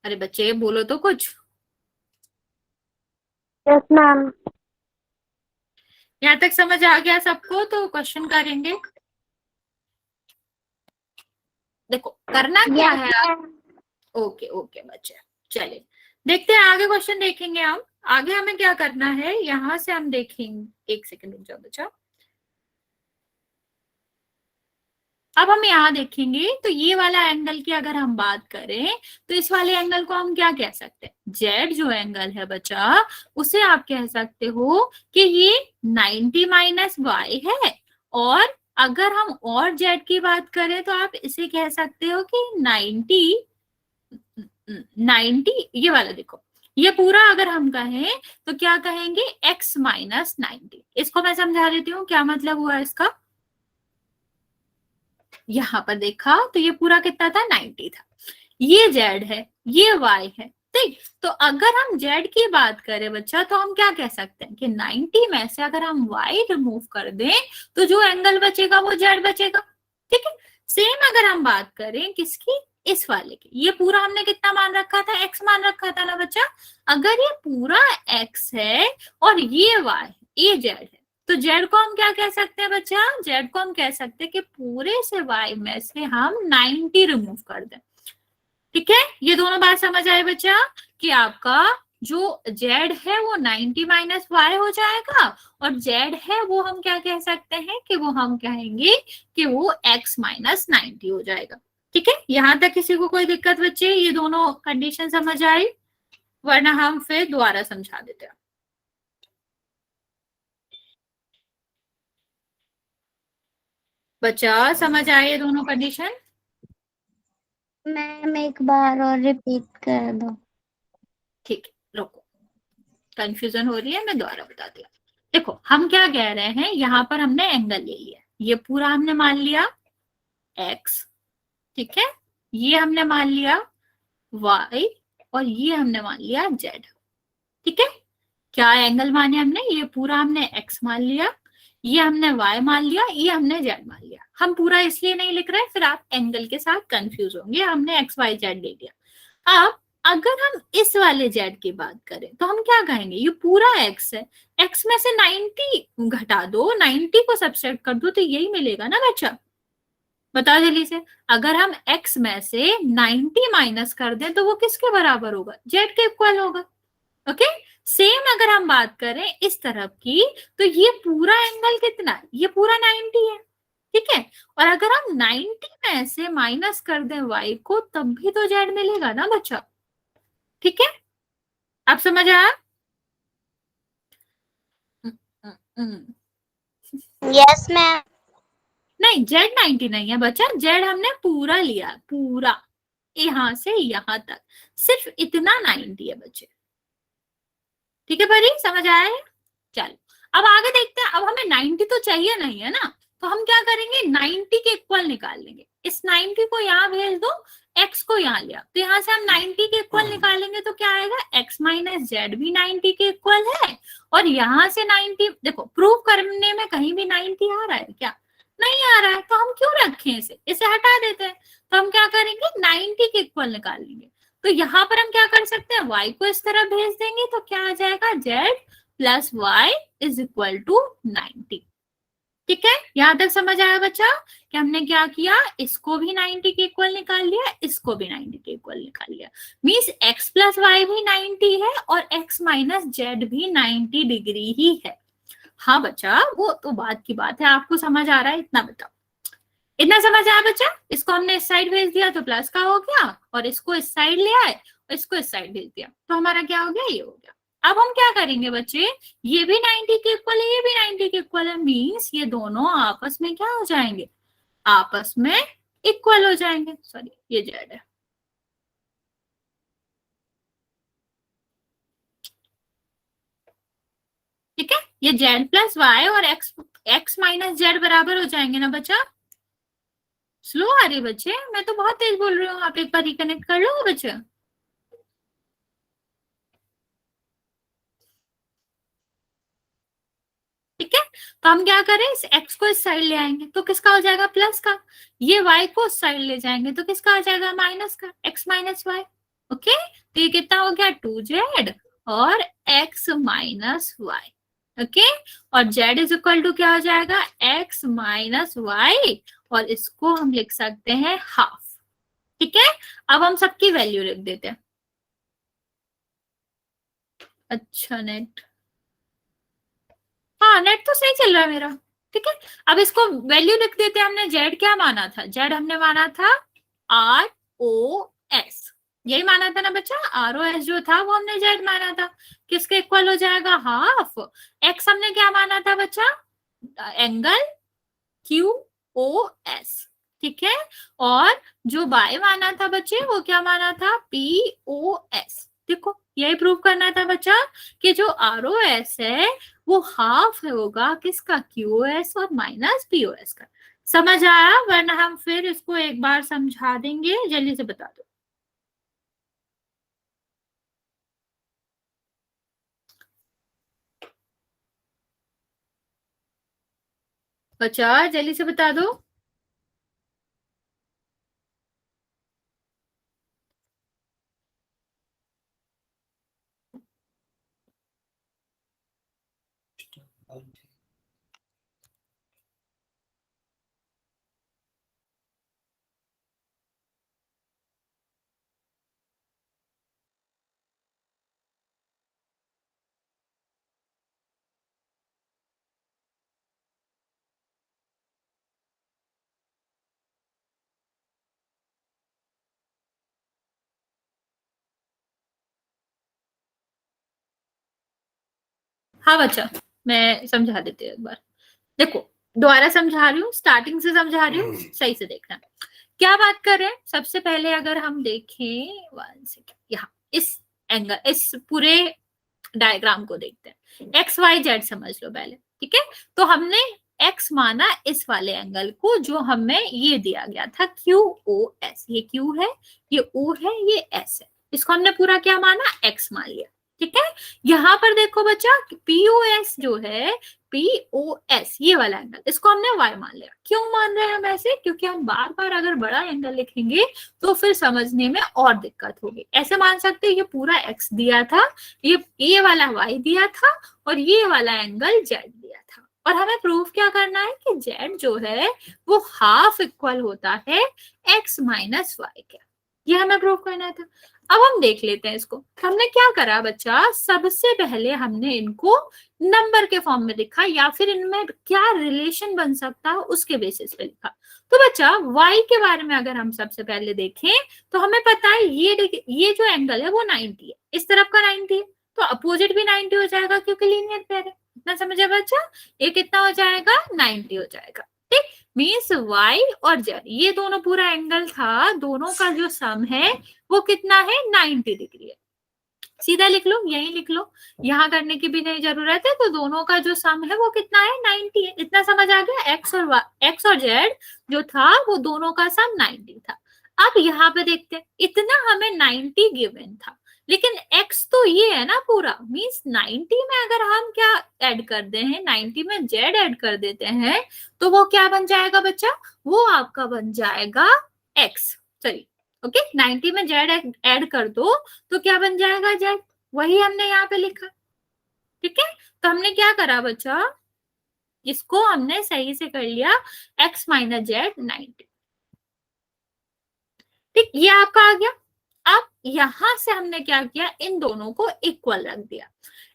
अरे बच्चे बोलो तो कुछ। Yes ma'am. यहाँ तक समझ आ गया सबको, तो क्वेश्चन करेंगे। देखो करना क्या है आप, ओके ओके बच्चे, चलिए देखते हैं आगे, क्वेश्चन देखेंगे हम। आगे हमें क्या करना है, यहां से हम देखेंगे, एक सेकंड रुक जाओ बच्चा। अब हम यहाँ देखेंगे, तो ये वाला एंगल की अगर हम बात करें तो इस वाले एंगल को हम क्या कह सकते हैं, जेड जो एंगल है बच्चा, उसे आप कह सकते हो कि ये 90 माइनस वाई है। और अगर हम और जेड की बात करें तो आप इसे कह सकते हो कि 90 ये वाला देखो, ये पूरा अगर हम कहें तो क्या कहेंगे, x माइनस 90। इसको मैं समझा देती हूँ क्या मतलब हुआ इसका। यहां पर देखा तो ये पूरा कितना था, 90 था, ये z है, ये y है। ठीक, तो अगर हम z की बात करें बच्चा तो हम क्या कह सकते हैं कि 90 में से अगर हम y रिमूव कर दें तो जो एंगल बचेगा वो z बचेगा। ठीक है, सेम अगर हम बात करें किसकी, इस वाले की, ये पूरा हमने कितना मान रखा था, x मान रखा था ना बच्चा। अगर ये पूरा x है और ये y है, ये z है, तो z को हम क्या कह सकते हैं बच्चा, z को हम कह सकते हैं कि पूरे से y में से हम 90 रिमूव कर दें। ठीक है, ये दोनों बात समझ आए बच्चा, कि आपका जो z है वो 90 माइनस y हो जाएगा, और z है वो हम क्या कह सकते हैं कि वो हम कहेंगे कि वो x माइनस 90 हो जाएगा। ठीक है, यहां तक किसी को कोई दिक्कत बच्चे, ये दोनों कंडीशन समझ आई, वरना हम फिर दोबारा समझा देते हैं। बच्चा समझ आए ये दोनों कंडीशन। मैम एक बार और रिपीट कर दो। ठीक है रुको, कंफ्यूजन हो रही है, मैं दोबारा बताती हूँ। देखो हम क्या कह रहे हैं, यहाँ पर हमने एंगल ले लिया, ये पूरा हमने मान लिया x, ठीक है, ये हमने मान लिया y, और ये हमने मान लिया z। ठीक है, क्या एंगल माने हमने, ये पूरा हमने x मान लिया, ये हमने y मान लिया, ये हमने z मान लिया। हम पूरा इसलिए नहीं लिख रहे, फिर आप एंगल के साथ कंफ्यूज होंगे, हमने x y z ले लिया। अब अगर हम इस वाले z की बात करें तो हम क्या कहेंगे, ये पूरा x है, x में से 90 घटा दो, 90 को सबट्रैक्ट कर दो, तो यही मिलेगा ना बच्चा। बताओ जल्दी से, अगर हम x में से 90 माइनस कर दें तो वो किसके बराबर होगा, z के इक्वल होगा। ओके, सेम अगर हम बात करें इस तरफ की, तो ये पूरा एंगल कितना है, ये पूरा 90 है। ठीक है, और अगर हम 90 में से माइनस कर दें y को, तब भी तो z मिलेगा ना बच्चा। ठीक है, आप समझ आया। Yes ma'am. नहीं, z 90 नहीं है बच्चा, z हमने पूरा लिया, पूरा यहां से यहां तक, सिर्फ इतना 90 है बच्चे। ठीक है परी, समझ आया है। चलो अब आगे देखते हैं, अब हमें 90 तो चाहिए नहीं है ना, तो हम क्या करेंगे, 90 के इक्वल निकाल लेंगे। इस 90 को यहाँ भेज दो, x को यहाँ लिया, तो यहाँ से हम 90 के इक्वल निकालेंगे तो क्या आएगा, x माइनस जेड भी 90 के इक्वल है, और यहाँ से 90, देखो प्रूव करने में कहीं भी 90 आ रहा है क्या, नहीं आ रहा है, तो हम क्यों रखें इसे हटा देते हैं। तो हम क्या करेंगे, 90 के इक्वल निकाल लेंगे। तो यहाँ पर हम क्या कर सकते हैं, y को इस तरफ भेज देंगे तो क्या आ जाएगा, z plus y is equal to 90। ठीक है, यहां तक समझ आया बच्चा कि हमने क्या किया, इसको भी 90 के इक्वल निकाल लिया, इसको भी 90 के इक्वल निकाल लिया। मीन्स x प्लस वाई भी 90 है और x माइनस जेड भी 90 डिग्री ही है। हाँ बच्चा, वो तो बात की बात है, आपको समझ आ रहा है, इतना बताओ। इतना समझ आया बच्चा, इसको हमने इस साइड भेज दिया तो प्लस का हो गया, और इसको इस साइड ले आए और इसको इस साइड भेज दिया तो हमारा क्या हो गया, ये हो गया। अब हम क्या करेंगे बच्चे, ये भी 90 के इक्वल है, ये भी 90 के इक्वल है, मीन्स ये दोनों आपस में क्या हो जाएंगे, आपस में इक्वल हो जाएंगे। सॉरी, ये जेड है। ठीक है, ये जेड प्लस वाई और एक्स माइनस जेड बराबर हो जाएंगे ना बच्चा। स्लो आ रही बच्चे, मैं तो बहुत तेज बोल रही हूँ, आप एक बार रिकनेक्ट कर लो बच्चे। ठीक है, तो हम क्या करें, इस x को इस साइड ले आएंगे तो किसका हो जाएगा, प्लस का। ये y को उस साइड ले जाएंगे तो किसका हो जाएगा, माइनस का, x माइनस वाई। ओके, तो ये कितना हो गया, 2z और x माइनस वाई। ओके, और z इज इक्वल टू क्या हो जाएगा, x माइनस वाई, और इसको हम लिख सकते हैं हाफ। ठीक है, अब हम सबकी वैल्यू लिख देते हैं। अच्छा, नेट, हाँ नेट तो सही चल रहा है मेरा। ठीक है, अब इसको वैल्यू लिख देते हैं। हमने जेड क्या माना था, जेड हमने माना था ROS, यही माना था ना बच्चा, ROS जो था वो हमने जेड माना था, किसके इक्वल हो जाएगा, हाफ। एक्स हमने क्या माना था बच्चा, एंगल QOS। ठीक है, और जो बाय माना था बच्चे, वो क्या माना था, POS। देखो, यही प्रूव करना था बच्चा कि जो ROS है वो हाफ होगा किसका, QOS और माइनस POS का। समझ आया, वरना हम फिर इसको एक बार समझा देंगे, जल्दी से बता दो बच्चा, जल्दी से बता दो। हाँ बच्चा, मैं समझा देती हूँ एक बार। देखो, दोबारा समझा रही हूँ, स्टार्टिंग से समझा रही हूँ, सही से देखना। क्या बात कर रहे हैं, सबसे पहले अगर हम देखें, वन सेकेंड, यहाँ इस एंगल, इस पूरे डायग्राम को देखते हैं, एक्स वाई जेड समझ लो पहले। ठीक है, तो हमने एक्स माना इस वाले एंगल को, जो हमें ये दिया गया था QOS, ये Q है, ये O है, ये S है, इसको हमने पूरा क्या माना, एक्स मान लिया। ठीक है, यहाँ पर देखो बच्चा, POS जो है, POS ये वाला एंगल, इसको हमने y मान लिया। क्यों मान रहे हैं हम ऐसे, क्योंकि हम बार बार अगर बड़ा एंगल लिखेंगे तो फिर समझने में और दिक्कत होगी। ऐसे मान सकते हैं, ये पूरा x दिया था, ये वाला y दिया था, और ये वाला एंगल z दिया था, और हमें प्रूफ क्या करना है कि z जो है वो हाफ इक्वल होता है x माइनस वाई के। ये हमें प्रूफ करना था। अब हम देख लेते हैं इसको। हमने क्या करा बच्चा, सबसे पहले हमने इनको नंबर के फॉर्म में लिखा, या फिर इनमें क्या रिलेशन बन सकता है उसके बेसिस पे लिखा। तो बच्चा y के बारे में अगर हम सबसे पहले देखें, तो हमें पता है ये जो एंगल है वो 90 है, इस तरफ का 90 है, तो अपोजिट भी 90 हो जाएगा, क्योंकि लीनियर पेयर है। इतना समझा बच्चा, ये कितना हो जाएगा, 90 हो जाएगा। ठीक, मीन्स y और z ये दोनों पूरा एंगल था, दोनों का जो सम है वो कितना है, 90 डिग्री है। सीधा लिख लो, यही लिख लो, यहाँ करने की भी नहीं जरूरत है। तो दोनों का जो सम है वो कितना है, 90 है। इतना समझ आ गया, एक्स और जेड जो था वो दोनों का सम 90 था। अब यहाँ पे देखते हैं, इतना हमें 90 गिवन था, लेकिन x तो ये है ना पूरा, मीन्स 90 में अगर हम क्या ऐड कर दे हैं, 90 में z ऐड कर देते हैं, तो वो क्या बन जाएगा बच्चा, वो आपका बन जाएगा x। चलिए, ओके, 90 में z ऐड कर दो तो क्या बन जाएगा, z, वही हमने यहाँ पे लिखा। ठीक है, तो हमने क्या करा बच्चा, इसको हमने सही से कर लिया, x माइनस जेड 90। ठीक, ये आपका आ गया। अब यहां से हमने क्या किया, इन दोनों को इक्वल रख दिया।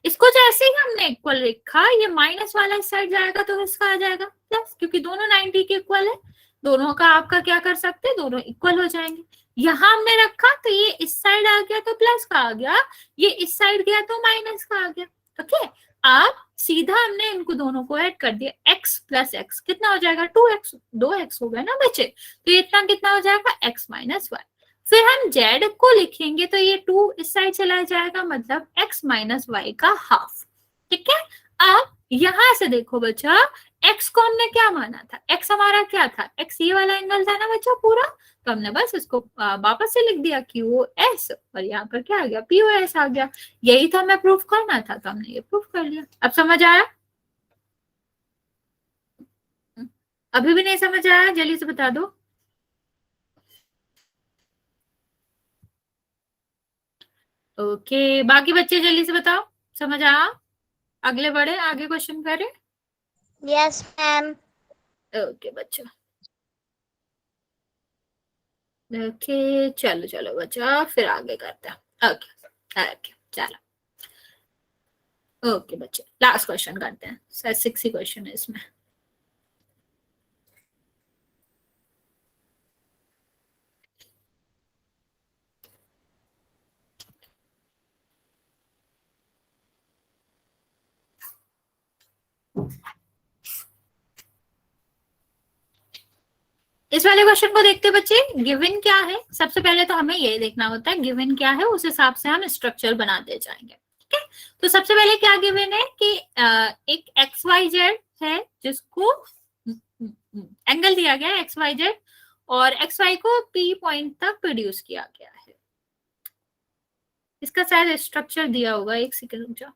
इसको जैसे ही हमने इक्वल लिखा, ये माइनस वाला इस साइड जाएगा तो इसका आ जाएगा प्लस, क्योंकि दोनों 90 के इक्वल है। दोनों का आपका क्या कर सकते हैं, दोनों इक्वल हो जाएंगे। यहाँ हमने रखा तो ये इस साइड आ गया तो प्लस का आ गया, ये इस साइड गया तो माइनस का आ गया। ओके, अब सीधा हमने इनको दोनों को ऐड कर दिया, x प्लस एक्स कितना हो जाएगा 2x, 2x हो गया ना बच्चे, तो ये इतना कितना हो जाएगा x माइनस वाई। फिर हम z को लिखेंगे तो ये 2 इस साइड चला जाएगा, मतलब x माइनस वाई का हाफ। ठीक है, अब यहां से देखो बच्चा, x को हमने क्या माना था, x हमारा क्या था, x ये वाला एंगल था ना बच्चा पूरा, तो हमने बस इसको वापस से लिख दिया QoS, और यहाँ पर क्या आ गया POS आ गया। यही तो हमें प्रूफ करना था, तो हमने ये प्रूफ कर लिया। अब समझ आया? अभी भी नहीं समझ आया? जल्दी से बता दो। ओके, बाकी बच्चे जल्दी से बताओ, समझ आया? अगले बढ़े, आगे क्वेश्चन करें। Yes ma'am. ओके बच्चा, ओके चलो चलो बच्चा, फिर आगे करते हैं। ओके ओके चलो, ओके बच्चे लास्ट क्वेश्चन करते हैं, 60 क्वेश्चन है इसमें। इस वाले क्वेश्चन को देखते बच्चे, गिवन क्या है, सबसे पहले तो हमें ये देखना होता है गिवन क्या है, उस हिसाब से हम स्ट्रक्चर बनाते जाएंगे। ठीक है, तो सबसे पहले क्या गिवन है कि एक XYZ है जिसको एंगल दिया गया है XYZ, और XY को P पॉइंट तक प्रोड्यूस किया गया है। इसका शायद स्ट्रक्चर दिया होगा, एक सेकंड रुक जाओ,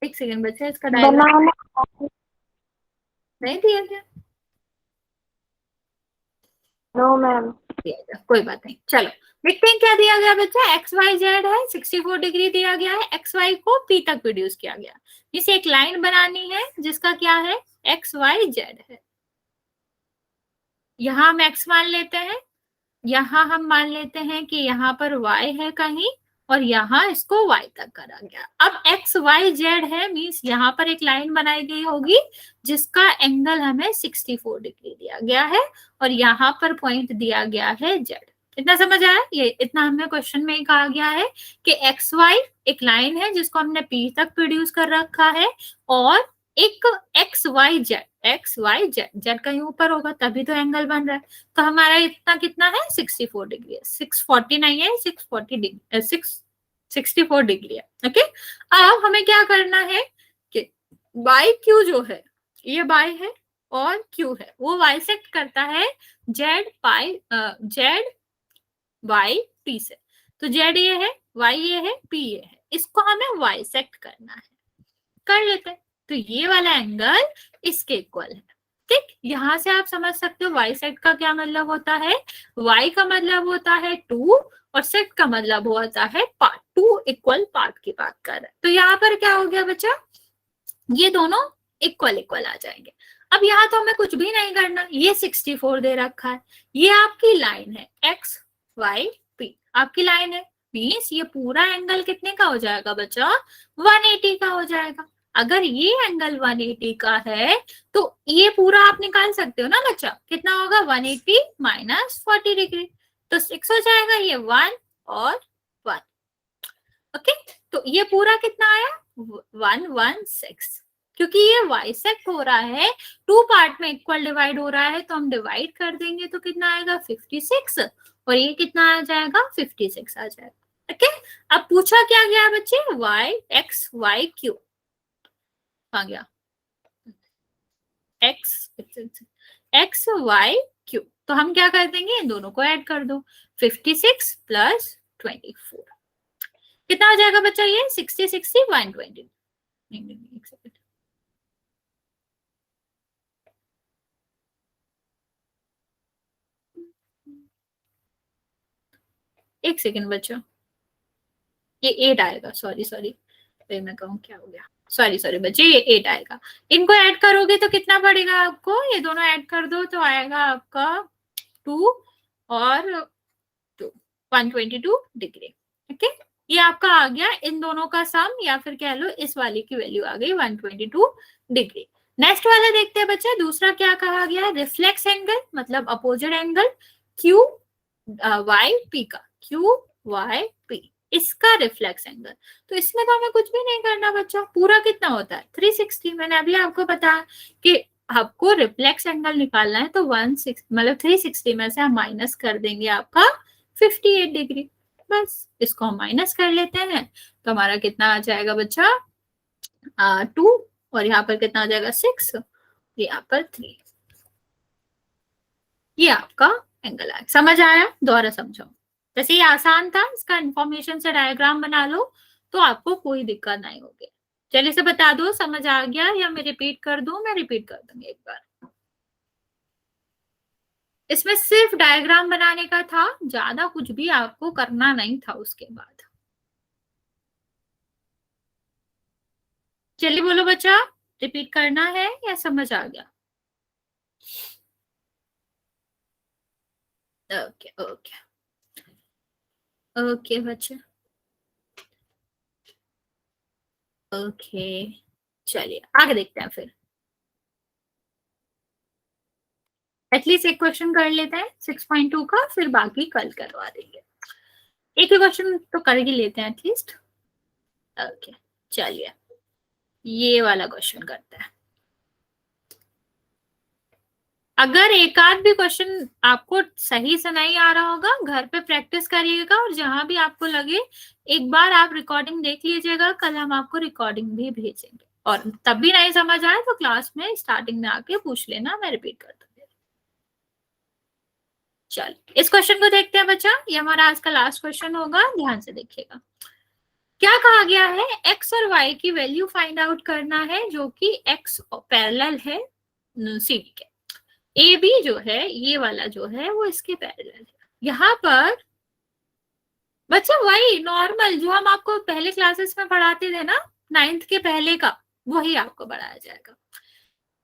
एक सेकंड बच्चे, इसका डायग्राम नहीं दिया गया। No ma'am. कोई बात नहीं, चलो देखते हैं क्या दिया गया बच्चा। XYZ है, 64 डिग्री दिया गया है, XY को P तक प्रोड्यूस किया गया। इसे एक लाइन बनानी है जिसका क्या है XYZ है। यहाँ हम X मान लेते हैं, यहाँ हम मान लेते हैं कि यहाँ पर Y है कहीं, और यहाँ इसको Y तक करा गया। अब XYZ है, मीन्स यहाँ पर एक लाइन बनाई गई होगी जिसका एंगल हमें 64 डिग्री दिया गया है, और यहाँ पर पॉइंट दिया गया है Z। इतना समझ आया? ये इतना हमें क्वेश्चन में कहा गया है कि XY एक लाइन है जिसको हमने P तक प्रोड्यूस कर रखा है, और एक XYZ Z कहीं ऊपर होगा तभी तो एंगल बन रहा है। तो हमारा इतना कितना है 64 डिग्री है, 640 नहीं है, 640 डिग्री, 64 डिग्री है। ओके, अब हमें क्या करना है कि बाई क्यू जो है, ये बाई है और क्यू है, वो बाइसेक्ट करता है जेड बाई पी से। तो जेड ये है, वाई ये है, पी ये है, इसको हमें बाइसेक्ट करना है, कर लेते हैं। तो ये वाला एंगल इसके इक्वल है। ठीक, यहां से आप समझ सकते हो वाई सेट का क्या मतलब होता है। वाई का मतलब होता है 2 और सेट का मतलब होता है पार्ट, 2 इक्वल पार्ट की बात कर रहे हैं। तो यहाँ पर क्या हो गया बच्चा, ये दोनों इक्वल इक्वल आ जाएंगे। अब यहाँ तो हमें कुछ भी नहीं करना, ये 64 दे रखा है, ये आपकी लाइन है XYP, आपकी लाइन है, मीन्स ये पूरा एंगल कितने का हो जाएगा बच्चा 180 का हो जाएगा। अगर ये एंगल 180 का है तो ये पूरा आप निकाल सकते हो ना बच्चा, कितना होगा 180 माइनस 40 डिग्री, तो 6 हो जाएगा, ये 1 और 1। ओके, तो ये पूरा कितना आया 116। क्योंकि ये बाइसेक्ट हो रहा है, 2 पार्ट में इक्वल डिवाइड हो रहा है, तो हम डिवाइड कर देंगे तो कितना आएगा 56, और ये कितना आ जाएगा 56 आ जाएगा। ओके, अब पूछा क्या गया बच्चे, XYQ आ गया, XYQ, तो हम क्या कर देंगे, इन दोनों को ऐड कर दो, 56 प्लस 24 कितना हो जाएगा बच्चा, ये 60 60 120। एक सेकंड, एक सेकंड बच्चा, ये 8 आएगा, सॉरी फिर मैं कहूँ क्या हो गया, सॉरी बच्चे, ये 8 आएगा। इनको ऐड करोगे तो कितना पड़ेगा आपको, ये दोनों ऐड कर दो तो आएगा आपका 2 और 2, 122 डिग्री। ओके, ये आपका आ गया इन दोनों का सम, या फिर कह लो इस वाली की वैल्यू आ गई 122 डिग्री। नेक्स्ट वाला देखते हैं बच्चे, दूसरा क्या कहा गया है, रिफ्लेक्स एंगल मतलब opposite angle Q Y P का, क्यू वाई पी इसका रिफ्लेक्स एंगल। तो इसमें तो हमें कुछ भी नहीं करना बच्चा, पूरा कितना होता है 360। मैंने अभी आपको बताया कि आपको रिफ्लेक्स एंगल निकालना है तो 16 मतलब 360 में से हम माइनस कर देंगे आपका 58 डिग्री। बस इसको हम माइनस कर लेते हैं तो हमारा कितना आ जाएगा बच्चा 2, और यहाँ पर कितना आ जाएगा 6, यहाँ पर 3। ये आपका एंगल आया। समझ आया? दोबारा समझाओ। जैसे ये आसान था, इसका इंफॉर्मेशन से डायग्राम बना लो तो आपको कोई दिक्कत नहीं होगी। चलिए से बता दो समझ आ गया या मैं रिपीट कर दूं? मैं रिपीट कर दूंगी एक बार। इसमें सिर्फ डायग्राम बनाने का था, ज्यादा कुछ भी आपको करना नहीं था उसके बाद। चलिए बोलो बच्चा, रिपीट करना है या समझ आ गया? ओके ओके ओके बच्चा, ओके चलिए आगे देखते हैं फिर। एटलीस्ट एक क्वेश्चन कर लेते हैं 6.2 का, फिर बाकी कल करवा देंगे। एक ही क्वेश्चन तो कर ही लेते हैं एटलीस्ट। ओके चलिए ये वाला क्वेश्चन करते हैं। अगर एक आध भी क्वेश्चन आपको सही से नहीं आ रहा होगा, घर पे प्रैक्टिस करिएगा और जहां भी आपको लगे एक बार आप रिकॉर्डिंग देख लीजिएगा। कल हम आपको रिकॉर्डिंग भी भेजेंगे, और तब भी नहीं समझ आए तो क्लास में स्टार्टिंग में आके पूछ लेना, मैं रिपीट कर दूंगी। चलो इस क्वेश्चन को देखते हैं बच्चा, ये हमारा आज का लास्ट क्वेश्चन होगा, ध्यान से देखिएगा। क्या कहा गया है, एक्स और वाई की वैल्यू फाइंड आउट करना है जो कि एक्स पैरेलल है सी डी के। ए बी जो है ये वाला जो है वो इसके पैरेलल है। यहाँ पर बच्चा वही नॉर्मल जो हम आपको पहले क्लासेस में पढ़ाते थे ना, 9th के पहले का, वही आपको पढ़ाया जाएगा।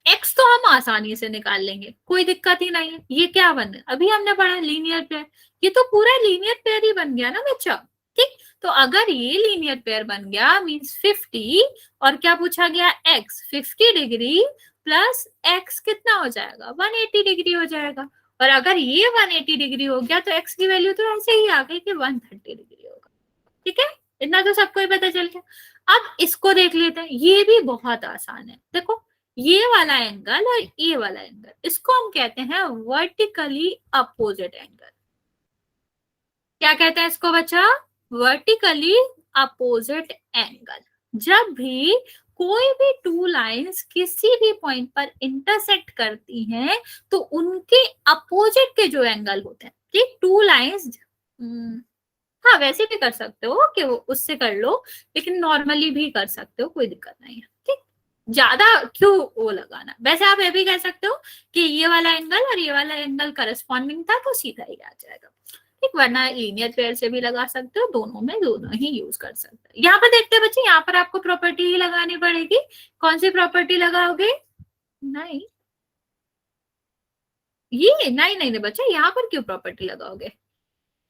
एक्स तो हम आसानी से निकाल लेंगे, कोई दिक्कत ही नहीं है। ये क्या बन गया, अभी हमने पढ़ा लीनियर पेयर, ये तो पूरा लीनियर पेयर ही बन गया ना बच्चा। ठीक, तो अगर ये लीनियर पेयर बन गया मीन्स 50, और क्या पूछा गया एक्स 50 डिग्री प्लस एक्स कितना हो जाएगा 180 डिग्री हो जाएगा। और अगर ये 180 डिग्री हो गया तो एक्स की वैल्यू तो ऐसे ही आ गई कि 130 डिग्री होगा। ठीक है, इतना तो सबको ही पता चल गया। अब इसको देख लेते हैं, ये भी बहुत आसान है। देखो ये वाला एंगल और ये वाला एंगल, इसको हम कहते हैं वर्टिकली अपोजिट एंगल। क्या कहते हैं इसको बच्चा? Vertically opposite angle. जब भी कोई भी टू लाइंस किसी भी पॉइंट पर इंटरसेक्ट करती हैं तो उनके अपोजिट के जो एंगल होते हैं, ठीक, टू लाइंस, हाँ वैसे भी कर सकते हो कि वो उससे कर लो, लेकिन नॉर्मली भी कर सकते हो, कोई दिक्कत नहीं है। ठीक, ज्यादा क्यों वो लगाना। वैसे आप ये भी कह सकते हो कि ये वाला एंगल और ये वाला एंगल करस्पॉन्डिंग था तो सीधा ही आ जाएगा। ठीक, वरना लीनियर पेयर से भी लगा सकते हो, दोनों में दोनों ही यूज कर सकते हैं। यहाँ पर देखते हैं बच्चे, यहाँ पर आपको प्रॉपर्टी ही लगानी पड़ेगी। कौन सी प्रॉपर्टी लगाओगे? नहीं ये नहीं नहीं बच्चे, यहाँ पर क्यों प्रॉपर्टी लगाओगे?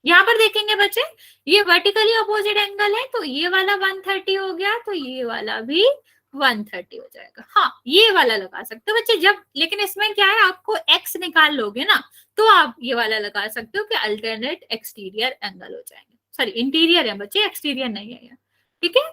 यहाँ पर देखेंगे बच्चे, ये वर्टिकली अपोजिट एंगल है तो ये वाला 130 हो गया, तो ये वाला भी 130 हो जाएगा। हाँ ये वाला लगा सकते हो बच्चे जब, लेकिन इसमें क्या है, आपको एक्स निकाल लोगे ना तो आप ये वाला लगा सकते हो कि अल्टरनेट एक्सटीरियर एंगल हो जाएंगे। सॉरी इंटीरियर है बच्चे, एक्सटीरियर नहीं है यहाँ। ठीक है,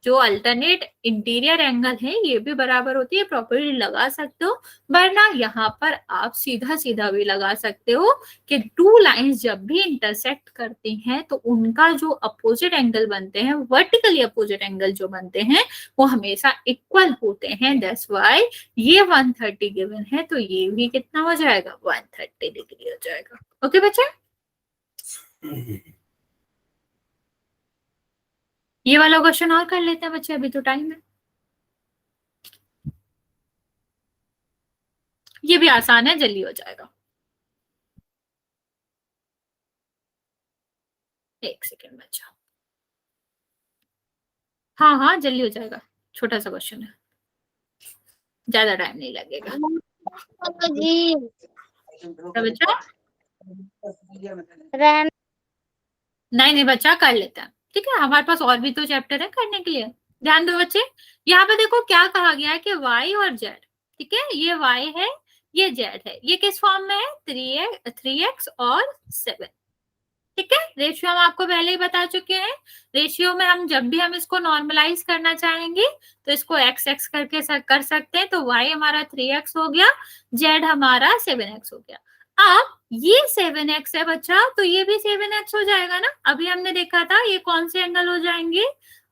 जो अल्टरनेट इंटीरियर एंगल है ये भी बराबर होती है, प्रॉपर्टी लगा सकते हो। वरना यहाँ पर आप सीधा सीधा भी लगा सकते हो कि टू लाइंस जब भी इंटरसेक्ट करती हैं तो उनका जो अपोजिट एंगल बनते हैं, वर्टिकली अपोजिट एंगल जो बनते हैं वो हमेशा इक्वल होते हैं। दैट्स व्हाई ये 130 गिवन है तो ये भी कितना हो जाएगा 130 डिग्री हो जाएगा। ओके बच्चे, ये वाला क्वेश्चन और कर लेते हैं बच्चे, अभी तो टाइम है। ये भी आसान है, जल्दी हो जाएगा। एक सेकेंड बच्चा, हाँ हाँ जल्दी हो जाएगा, छोटा सा क्वेश्चन है, ज्यादा टाइम नहीं लगेगा। जी बच्चा रैम नहीं नहीं बच्चा कर लेता है। ठीक है, हमारे पास और भी तो चैप्टर है करने के लिए। ध्यान दो बच्चे, यहाँ पे देखो क्या कहा गया है कि y और z ठीक है, ये y है, ये z है, ये किस फॉर्म में है 3x और 7। ठीक है, रेशियो हम आपको पहले ही बता चुके हैं। रेशियो में हम जब भी हम इसको नॉर्मलाइज करना चाहेंगे तो इसको x x करके कर सकते हैं, तो y हमारा 3x हो गया, z हमारा 7x हो गया। अब ये 7x है बच्चा, तो ये भी 7x हो जाएगा ना। अभी हमने देखा था ये कौन से एंगल हो जाएंगे,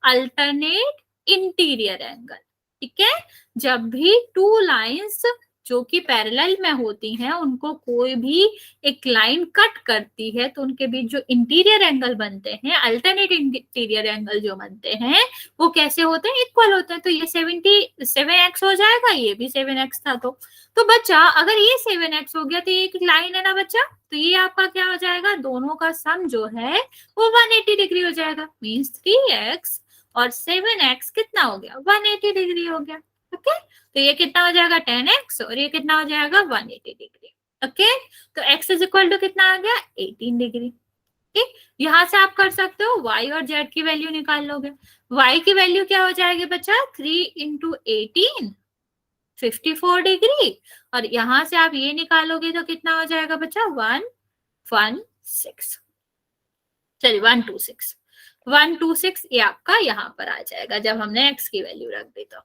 अल्टरनेट इंटीरियर एंगल। ठीक है, जब भी टू लाइंस जो कि पैरेलल में होती हैं उनको कोई भी एक लाइन कट करती है तो उनके बीच जो इंटीरियर एंगल बनते हैं, अल्टरनेट इंटीरियर एंगल जो बनते हैं, वो कैसे होते हैं, इक्वल होते हैं। तो ये 7x हो जाएगा, ये भी 7x था। तो बच्चा अगर ये 7x हो गया तो ये एक लाइन है ना बच्चा, तो ये आपका क्या हो जाएगा, दोनों का सम जो है वो 180 डिग्री हो जाएगा। मीन्स 3x और 7x कितना हो गया, 180 डिग्री हो गया। ओके, तो ये कितना हो जाएगा 10x और ये कितना हो जाएगा 180 डिग्री। ओके, तो x इज इक्वल टू कितना आ गया 18 डिग्री। ठीक, यहां से आप कर सकते हो y और z की वैल्यू निकाल लोगे। y की वैल्यू क्या हो जाएगी बच्चा, 3 इंटू 18 54 डिग्री, और यहां से आप ये निकालोगे तो कितना हो जाएगा बच्चा 116, चलिए 126 ये आपका यहाँ पर आ जाएगा जब हमने x की वैल्यू रख दी। तो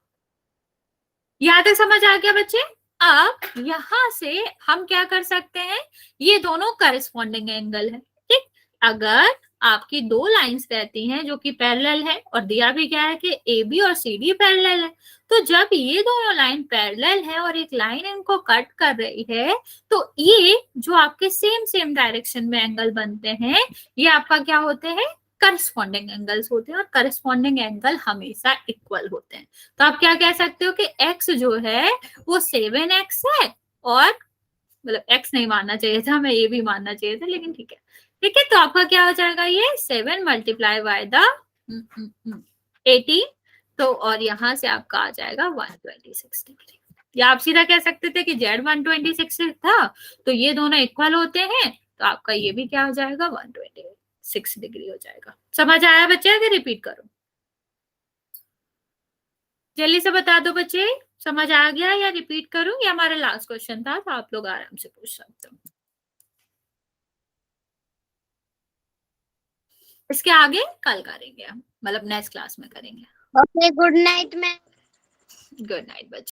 यहाँ तक समझ आ गया बच्चे। अब यहां से हम क्या कर सकते हैं, ये दोनों करस्पॉन्डिंग एंगल है। ठीक, अगर आपकी दो लाइंस रहती हैं जो कि पैरेलल है और दिया भी क्या है कि ए बी और सी डी पैरेलल है, तो जब ये दोनों लाइन पैरेलल है और एक लाइन इनको कट कर रही है तो ये जो आपके सेम डायरेक्शन में एंगल बनते हैं ये आपका क्या होते हैं, करस्पॉन्डिंग एंगल्स होते हैं, और करस्पॉन्डिंग एंगल हमेशा इक्वल होते हैं। तो आप क्या कह सकते हो कि x जो है वो 7x है, और मतलब x नहीं मानना चाहिए था, हमें ये भी मानना चाहिए था, लेकिन ठीक है। ठीक है, तो आपका क्या हो जाएगा, ये 7 मल्टीप्लाई बाय द 18, तो और यहां से आपका आ जाएगा 126 डिग्री। या आप सीधा कह सकते थे कि z 126 था तो ये दोनों इक्वल होते हैं, तो आपका ये भी क्या हो जाएगा 126 डिग्री हो जाएगा। समझ आया बच्चे, आगे रिपीट करो, जल्दी से बता दो बच्चे, समझ आ गया या रिपीट करूं, या हमारा लास्ट क्वेश्चन था तो आप लोग आराम से पूछ सकते हो। इसके आगे कल करेंगे हम, मतलब नेक्स्ट क्लास में करेंगे। Okay, good night ma'am. Good night बच्चे।